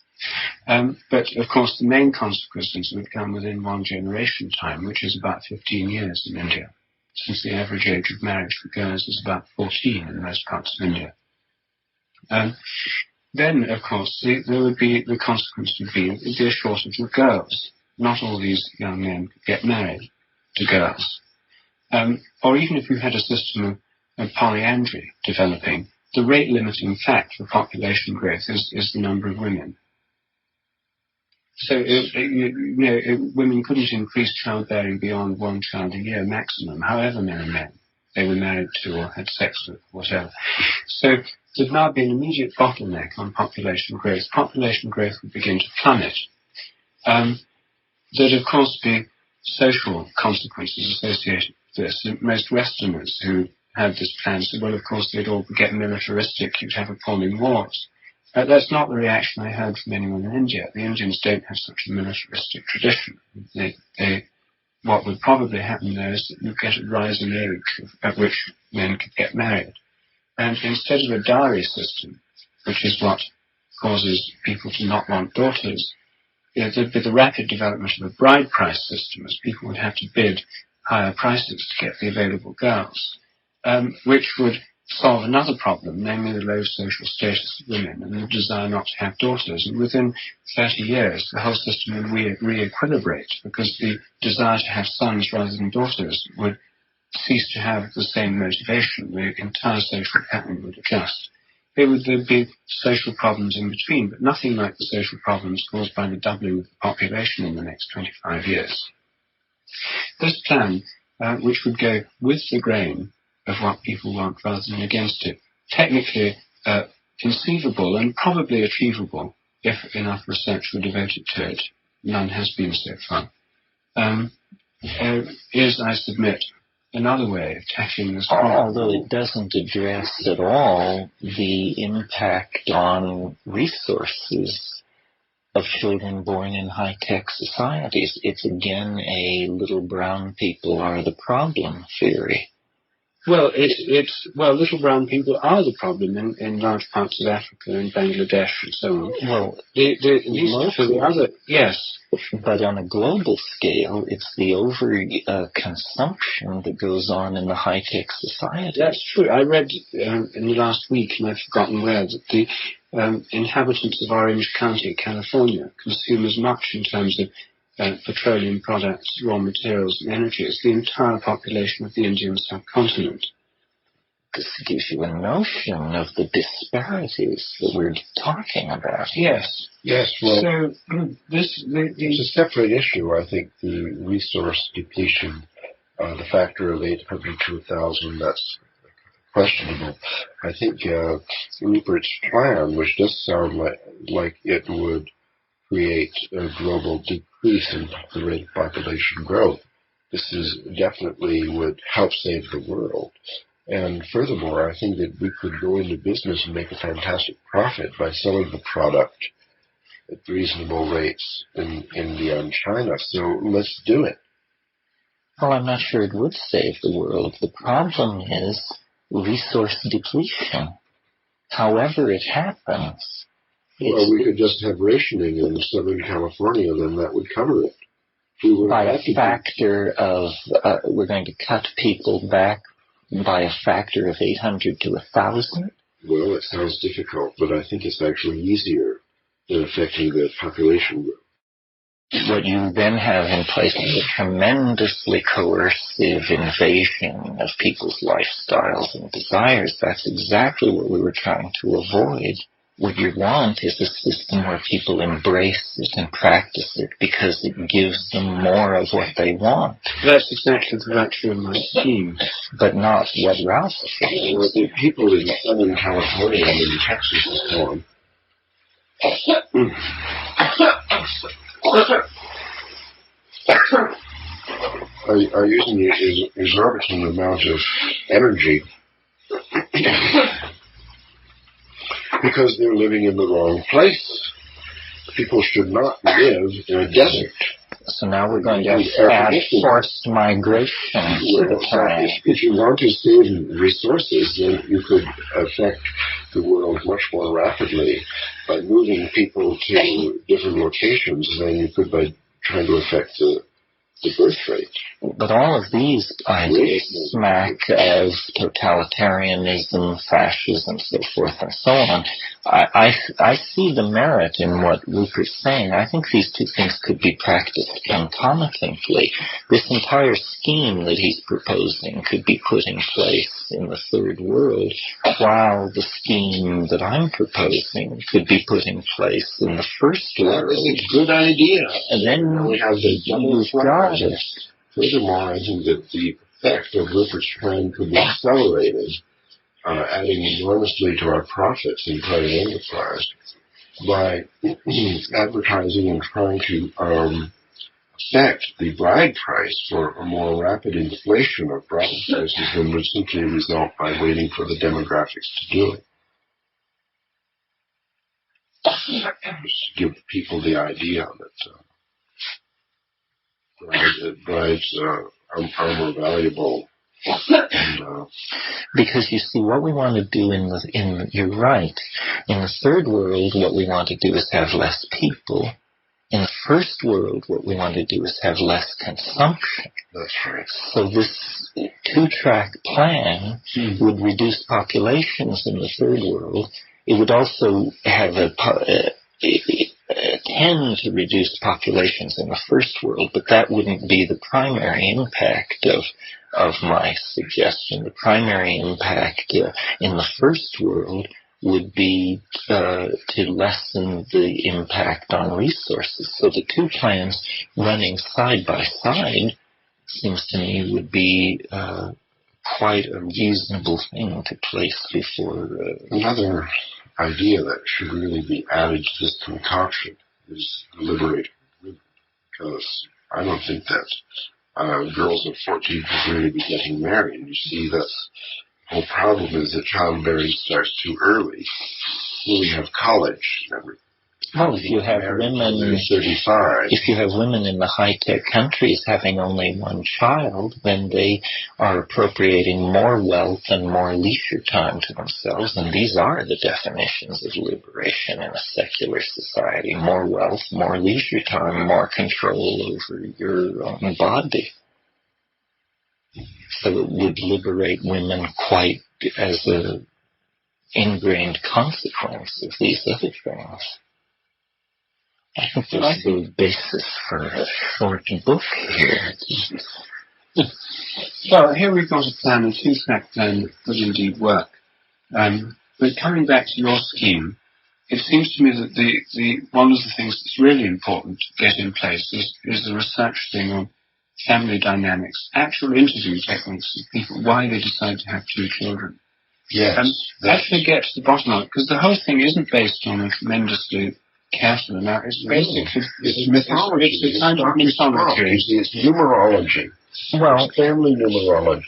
But, of course, the main consequences would come within one generation time, which is about 15 years in India, since the average age of marriage for girls is about 14 in most parts of India. Then, of course, the consequence would be a shortage of girls. Not all these young men could get married to girls. Or even if you had a system of polyandry developing, the rate-limiting fact for population growth is the number of women. So, women couldn't increase childbearing beyond one child a year maximum, however many men they were married to or had sex with, whatever. So, there'd now be an immediate bottleneck on population growth. Population growth would begin to plummet. There'd, of course, be social consequences associated with this. And most Westerners who had this plan said, well, of course, they'd all get militaristic. You'd have appalling wars. That's not the reaction I heard from anyone in India. The Indians don't have such a militaristic tradition. What would probably happen there is that you get a rise in age at which men could get married. And instead of a dowry system, which is what causes people to not want daughters, there'd be the rapid development of a bride price system, as people would have to bid higher prices to get the available girls, which would solve another problem, namely the low social status of women and the desire not to have daughters. And within 30 years, the whole system would re-equilibrate, because the desire to have sons rather than daughters would cease to have the same motivation. The entire social pattern would adjust. There'd be social problems in between, but nothing like the social problems caused by the doubling of the population in the next 25 years. This plan, which would go with the grain of what people want rather than against it, technically conceivable and probably achievable if enough research were devoted to it. None has been so far. Is, I submit, another way of tackling this problem. Although it doesn't address at all the impact on resources of children born in high-tech societies. It's again a little brown people are the problem theory. Well, little brown people are the problem in large parts of Africa and Bangladesh and so on. Well, yes. But on a global scale, it's the over-consumption that goes on in the high-tech society. That's true. I read in the last week, and I've forgotten where, that the inhabitants of Orange County, California, consume as much in terms of petroleum products, raw materials, and energy as the entire population of the Indian subcontinent. This gives you a notion of the disparities that we're talking about. Yes. Well, so it's a separate issue. I think the resource depletion, the factor of 800 to 1,000, that's questionable. I think Rupert's plan, which does sound like it would create a global decrease in the rate of population growth, this is definitely would help save the world. And furthermore, I think that we could go into business and make a fantastic profit by selling the product at reasonable rates in India and China. So let's do it. Well, I'm not sure it would save the world. The problem is resource depletion. However it happens. Well, we could just have rationing in Southern California, then that would cover it. By a factor of, we're going to cut people back by a factor of 800 to 1,000? Well, it sounds difficult, but I think it's actually easier than affecting the population growth. What you then have in place is a tremendously coercive invasion of people's lifestyles and desires. That's exactly what we were trying to avoid. What you want is a system where people embrace it and practice it because it gives them more of what they want. That's exactly the virtue of my scheme. But not what Ralph said. Well, the people in Southern California and in Texas and so on are using an exorbitant amount of energy because they're living in the wrong place. People should not live in a desert. So now we're going to add forced migration to the plan. If you want to save resources, then you could affect the world much more rapidly by moving people to different locations than you could by trying to affect the birth rate. But all of these ideas smack of totalitarianism, fascism, so forth and so on. I see the merit in what Rupert's saying. I think these two things could be practiced concomitantly. This entire scheme that he's proposing could be put in place in the third world, while the scheme that I'm proposing could be put in place in the first world. That is a good idea. And then we have the double got it. Furthermore, I think that the effect of Rupert's plan could be accelerated, adding enormously to our profits in private enterprise by advertising and trying to affect the bride price for a more rapid inflation of bride prices than would simply result by waiting for the demographics to do it. Just to give people the idea that brides are more valuable. And, because you see, what we want to do you're right. In the third world, what we want to do is have less people. In the first world, what we want to do is have less consumption. That's right. So this two-track plan would reduce populations in the third world. It would also have tend to reduce populations in the first world, but that wouldn't be the primary impact of my suggestion. The primary impact in the first world would be to lessen the impact on resources. So the two plans running side by side seems to me would be quite a reasonable thing to place before. Another idea that should really be added to this concoction is liberating women, because I don't think that girls of 14 should really be getting married. And you see that the whole problem is that childbearing starts too early. When we have college and everything. Well, if you have women in the high-tech countries having only one child, then they are appropriating more wealth and more leisure time to themselves, and these are the definitions of liberation in a secular society. More wealth, more leisure time, more control over your own body. So it would liberate women quite as an ingrained consequence of these other things. I think that's the basis for a short book here. Well, here we've got a plan, a two-track plan that could indeed work. But coming back to your scheme, it seems to me that the one of the things that's really important to get in place is the research thing on family dynamics, actual interview techniques of people, why they decide to have two children. Yes. Actually get to the bottom of it, because the whole thing isn't based on a tremendously careful amount. It's basically it's mythology. It's kind of mythology. It's numerology. Well, family numerology.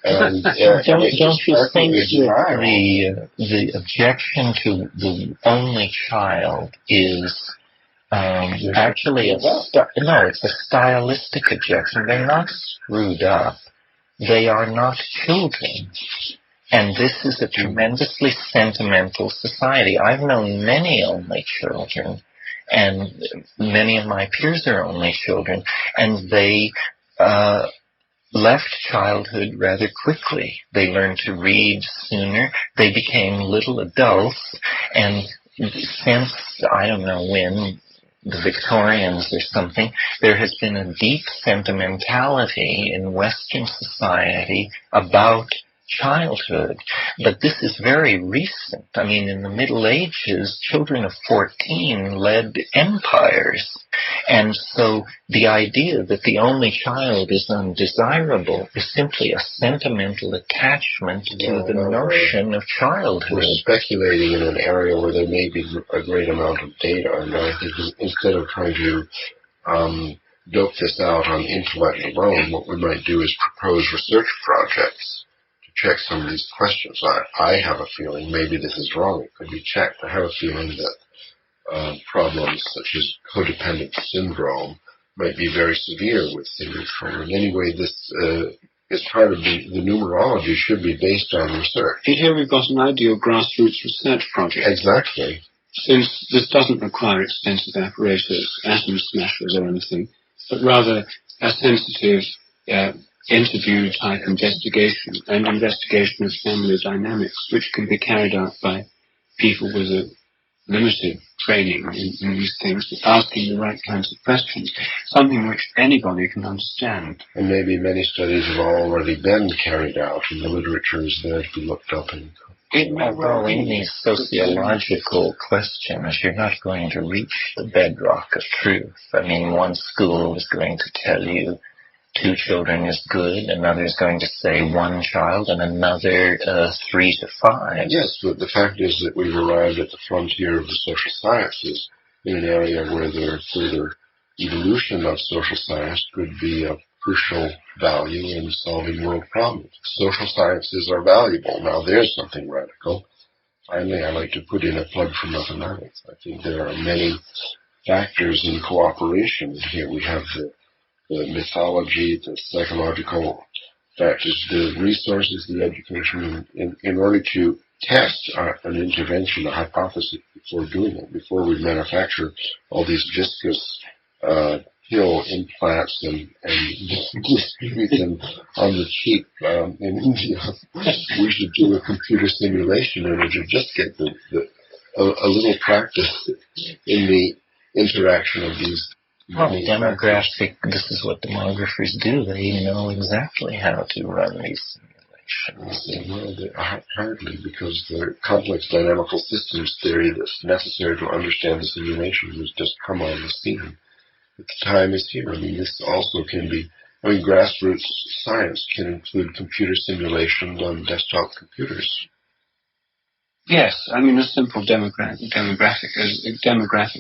And don't you think that the objection to the only child is actually it's a stylistic objection. They're not screwed up. They are not children. And this is a tremendously sentimental society. I've known many only children, and many of my peers are only children, and they left childhood rather quickly. They learned to read sooner. They became little adults, and since, I don't know when, the Victorians or something, there has been a deep sentimentality in Western society about childhood. But this is very recent. I mean, in the Middle Ages, children of 14 led empires. And so the idea that the only child is undesirable is simply a sentimental attachment to the notion of childhood. We're speculating in an area where there may be a great amount of data, and I think instead of trying to dope this out on intellect alone, what we might do is propose research projects to check some of these questions. I have a feeling, maybe this is wrong, it could be checked, I have a feeling that problems such as codependent syndrome might be very severe with single children. Anyway, this is part of the numerology should be based on research. Here we've got an ideal grassroots research project. Exactly. Since this doesn't require expensive apparatus, atom smashers or anything, but rather a sensitive interview-type investigation, and investigation of family dynamics, which can be carried out by people with a limited training in these things, but asking the right kinds of questions, something which anybody can understand. And maybe many studies have already been carried out, and the literature is there to be looked up in. Although in these sociological questions, you're not going to reach the bedrock of truth. I mean, one school is going to tell you 2 children is good, another is going to say 1 child, and another 3 to 5. Yes, but the fact is that we've arrived at the frontier of the social sciences in an area where the further evolution of social science could be of crucial value in solving world problems. Social sciences are valuable. Now there's something radical. Finally, I like to put in a plug for mathematics. I think there are many factors in cooperation. Here we have the mythology, the psychological factors, the resources, the education, in order to test an intervention, a hypothesis before doing it, before we manufacture all these viscous pill implants and distribute them on the cheap in India. We should do a computer simulation in order to just get a little practice in the interaction of these. Well, this is what demographers do. They know exactly how to run these simulations. Well, hardly, because the complex dynamical systems theory that's necessary to understand the simulation has just come on the scene. But the time is here. I mean, this also can be, grassroots science can include computer simulations on desktop computers. Yes, I mean, a simple demographic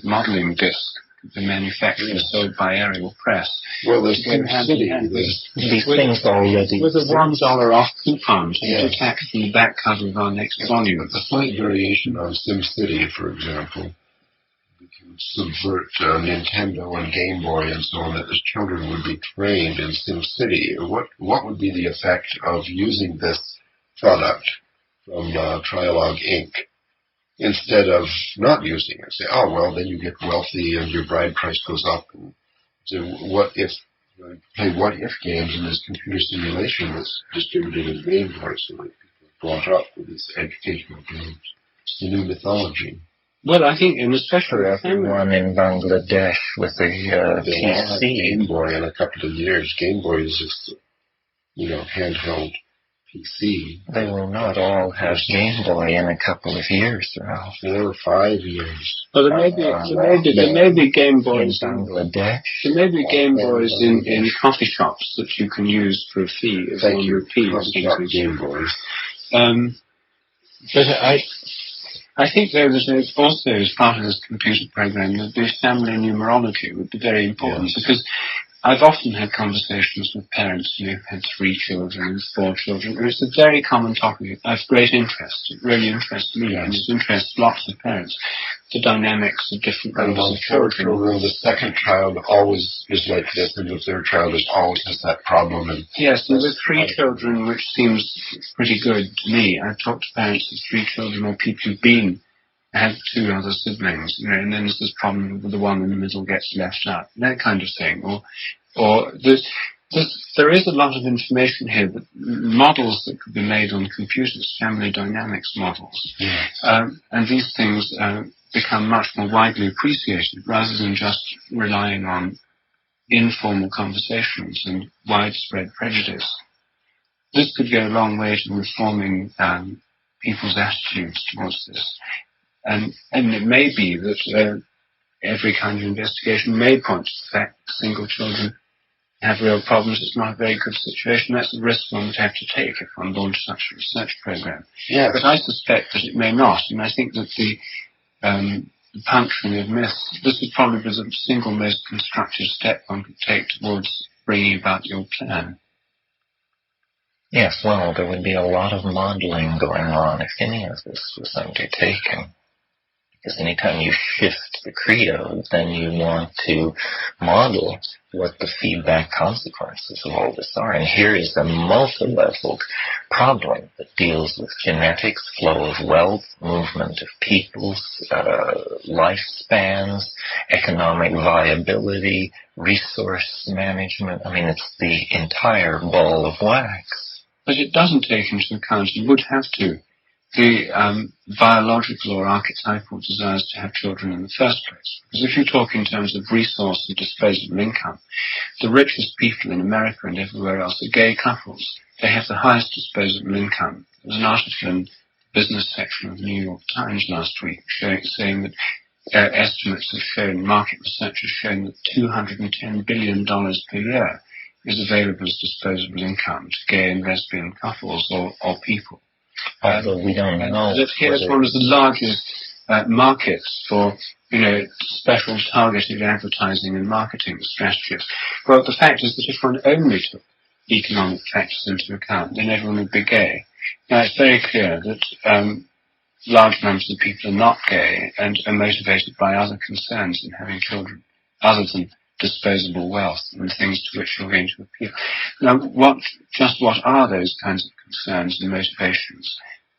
modeling disk. The manufacturer is sold by Aerial Press. Well, there's these things already. With a $1 off coupon to attack from the back cover of our next volume. A slight variation on SimCity, for example, we can subvert Nintendo and Game Boy and so on, that the children would be trained in SimCity. What would be the effect of using this product from Trialogue Inc. instead of not using it? Say, oh, well, then you get wealthy and your bride price goes up. And so what if, play what-if games in this computer simulation that's distributed in Game Boy, so that people are brought up with these educational games. It's the new mythology. Well, I think, and especially everyone in Bangladesh with a PC. Game Boy in a couple of years. Game Boy is just, handheld PC. They will not all have Game Boy in a couple of years, Ralph. 4 or 5 years. Well, there may be Game Boys in Bangladesh. There may be Game Boys in coffee shops that you can use for a fee of 1 rupee or something. Game Boys. But I think though that also as part of this computer program, the family numerology would be very important because I've often had conversations with parents who've had 3 children and 4 children, and it's a very common topic of great interest. It really interests me, and it interests lots of parents, the dynamics of different groups of children. The second child always is like this, and the third child always has that problem. And yes, and with 3 children, which seems pretty good to me, I've talked to parents with 3 children or people who've had 2 other siblings, and then there's this problem with the one in the middle gets left out, that kind of thing. Or there is a lot of information here, that models that could be made on computers, family dynamics models, and these things become much more widely appreciated rather than just relying on informal conversations and widespread prejudice. This could go a long way to reforming people's attitudes towards this. And it may be that every kind of investigation may point to the fact that single children have real problems. It's not a very good situation. That's a risk one would have to take if one launched such a research program. Yes. But I suspect that it may not, and I think that the puncturing of myths, this would probably be the single most constructive step one could take towards bringing about your plan. Yes, well, there would be a lot of modeling going on if any of this was undertaken. Because anytime you shift the credo, then you want to model what the feedback consequences of all this are. And here is a multi-leveled problem that deals with genetics, flow of wealth, movement of peoples, lifespans, economic viability, resource management. I mean, it's the entire ball of wax. But it doesn't take into account, and would have to, the biological or archetypal desires to have children in the first place. Because if you talk in terms of resource and disposable income, the richest people in America and everywhere else are gay couples. They have the highest disposable income. There was an article in the business section of the New York Times last week saying that estimates have shown, market research has shown that $210 billion per year is available as disposable income to gay and lesbian couples or people. Although we don't know. Here's one of the largest markets for, special targeted advertising and marketing strategies. Well, the fact is that if one only took economic factors into account, then everyone would be gay. Now, it's very clear that large numbers of people are not gay and are motivated by other concerns in having children, other than disposable wealth and things to which you're going to appeal. Now, what are those kinds of concerns and motivations?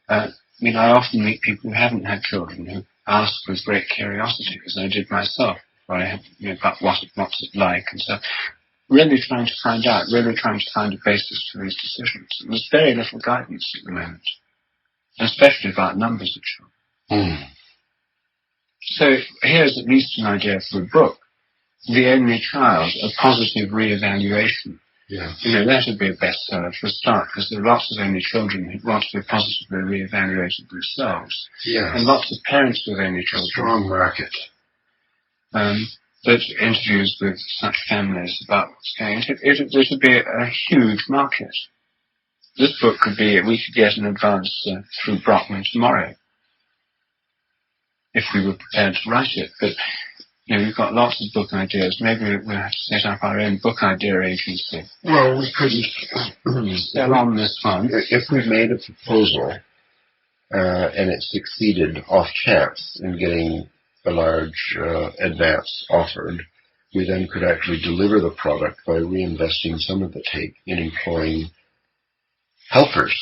I often meet people who haven't had children who ask with great curiosity, as I did myself, before I had, about what's it like, and so really trying to find out, really trying to find a basis for these decisions. And there's very little guidance at the moment, especially about numbers of children. So here's at least an idea for a book. The Only Child, a positive re-evaluation. Yeah. That would be a bestseller for a start, because there are lots of only children who want to be positively re-evaluated themselves. Yes. And lots of parents with only children. Strong market. That interviews with such families about what's going on. It would be a huge market. This book we could get in advance through Brockman tomorrow, if we were prepared to write it. But we've got lots of book ideas. Maybe we'll have to set up our own book idea agency. Well, we couldn't sell on this one. If we made a proposal and it succeeded off chance in getting a large advance offered, we then could actually deliver the product by reinvesting some of the take in employing helpers.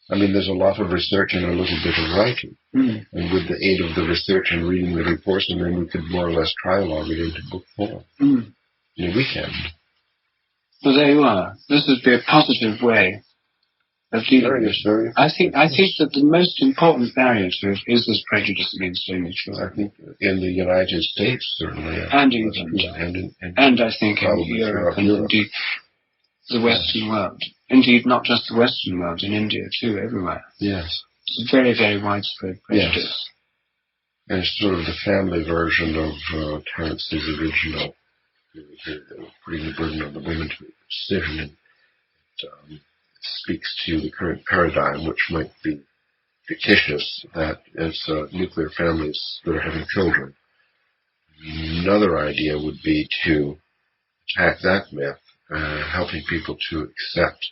There's a lot of research and a little bit of writing. And with the aid of the research and reading the reports, and then we could more or less trialogue it into book form in a weekend. Well, there you are. This would be a positive way of dealing with it. I think that the most important barrier to it is this prejudice against only children. I think in the United States, certainly. And England. And I think in Europe and indeed the Western world. Indeed, not just the Western world, in India too, everywhere. Yes. It's a very, very widespread prejudice. Yes. And it's sort of the family version of Terence's original, putting the burden on the women to make a decision. And it speaks to the current paradigm, which might be fictitious, that it's nuclear families that are having children. Another idea would be to attack that myth, helping people to accept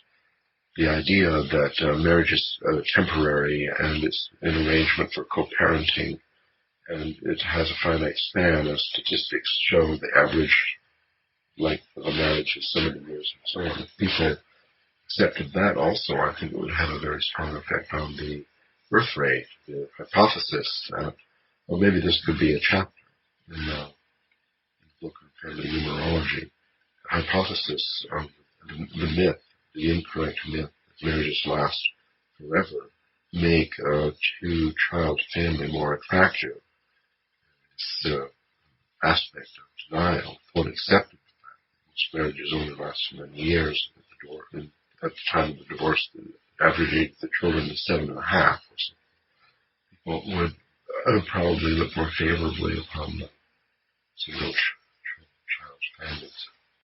the idea that marriage is temporary and it's an arrangement for co-parenting, and it has a finite span. As statistics show, the average length of a marriage is so many years and so on. If people accepted that also, I think it would have a very strong effect on the birth rate. The hypothesis, or maybe this could be a chapter in the book on family numerology, the hypothesis of the myth, the incorrect myth that marriages last forever, make a two-child family more attractive. This aspect of denial, one accepted the fact that most marriages only last so many years. At the time of the divorce, the average age of the children is 7.5 or so. People would probably look more favorably upon the single child families.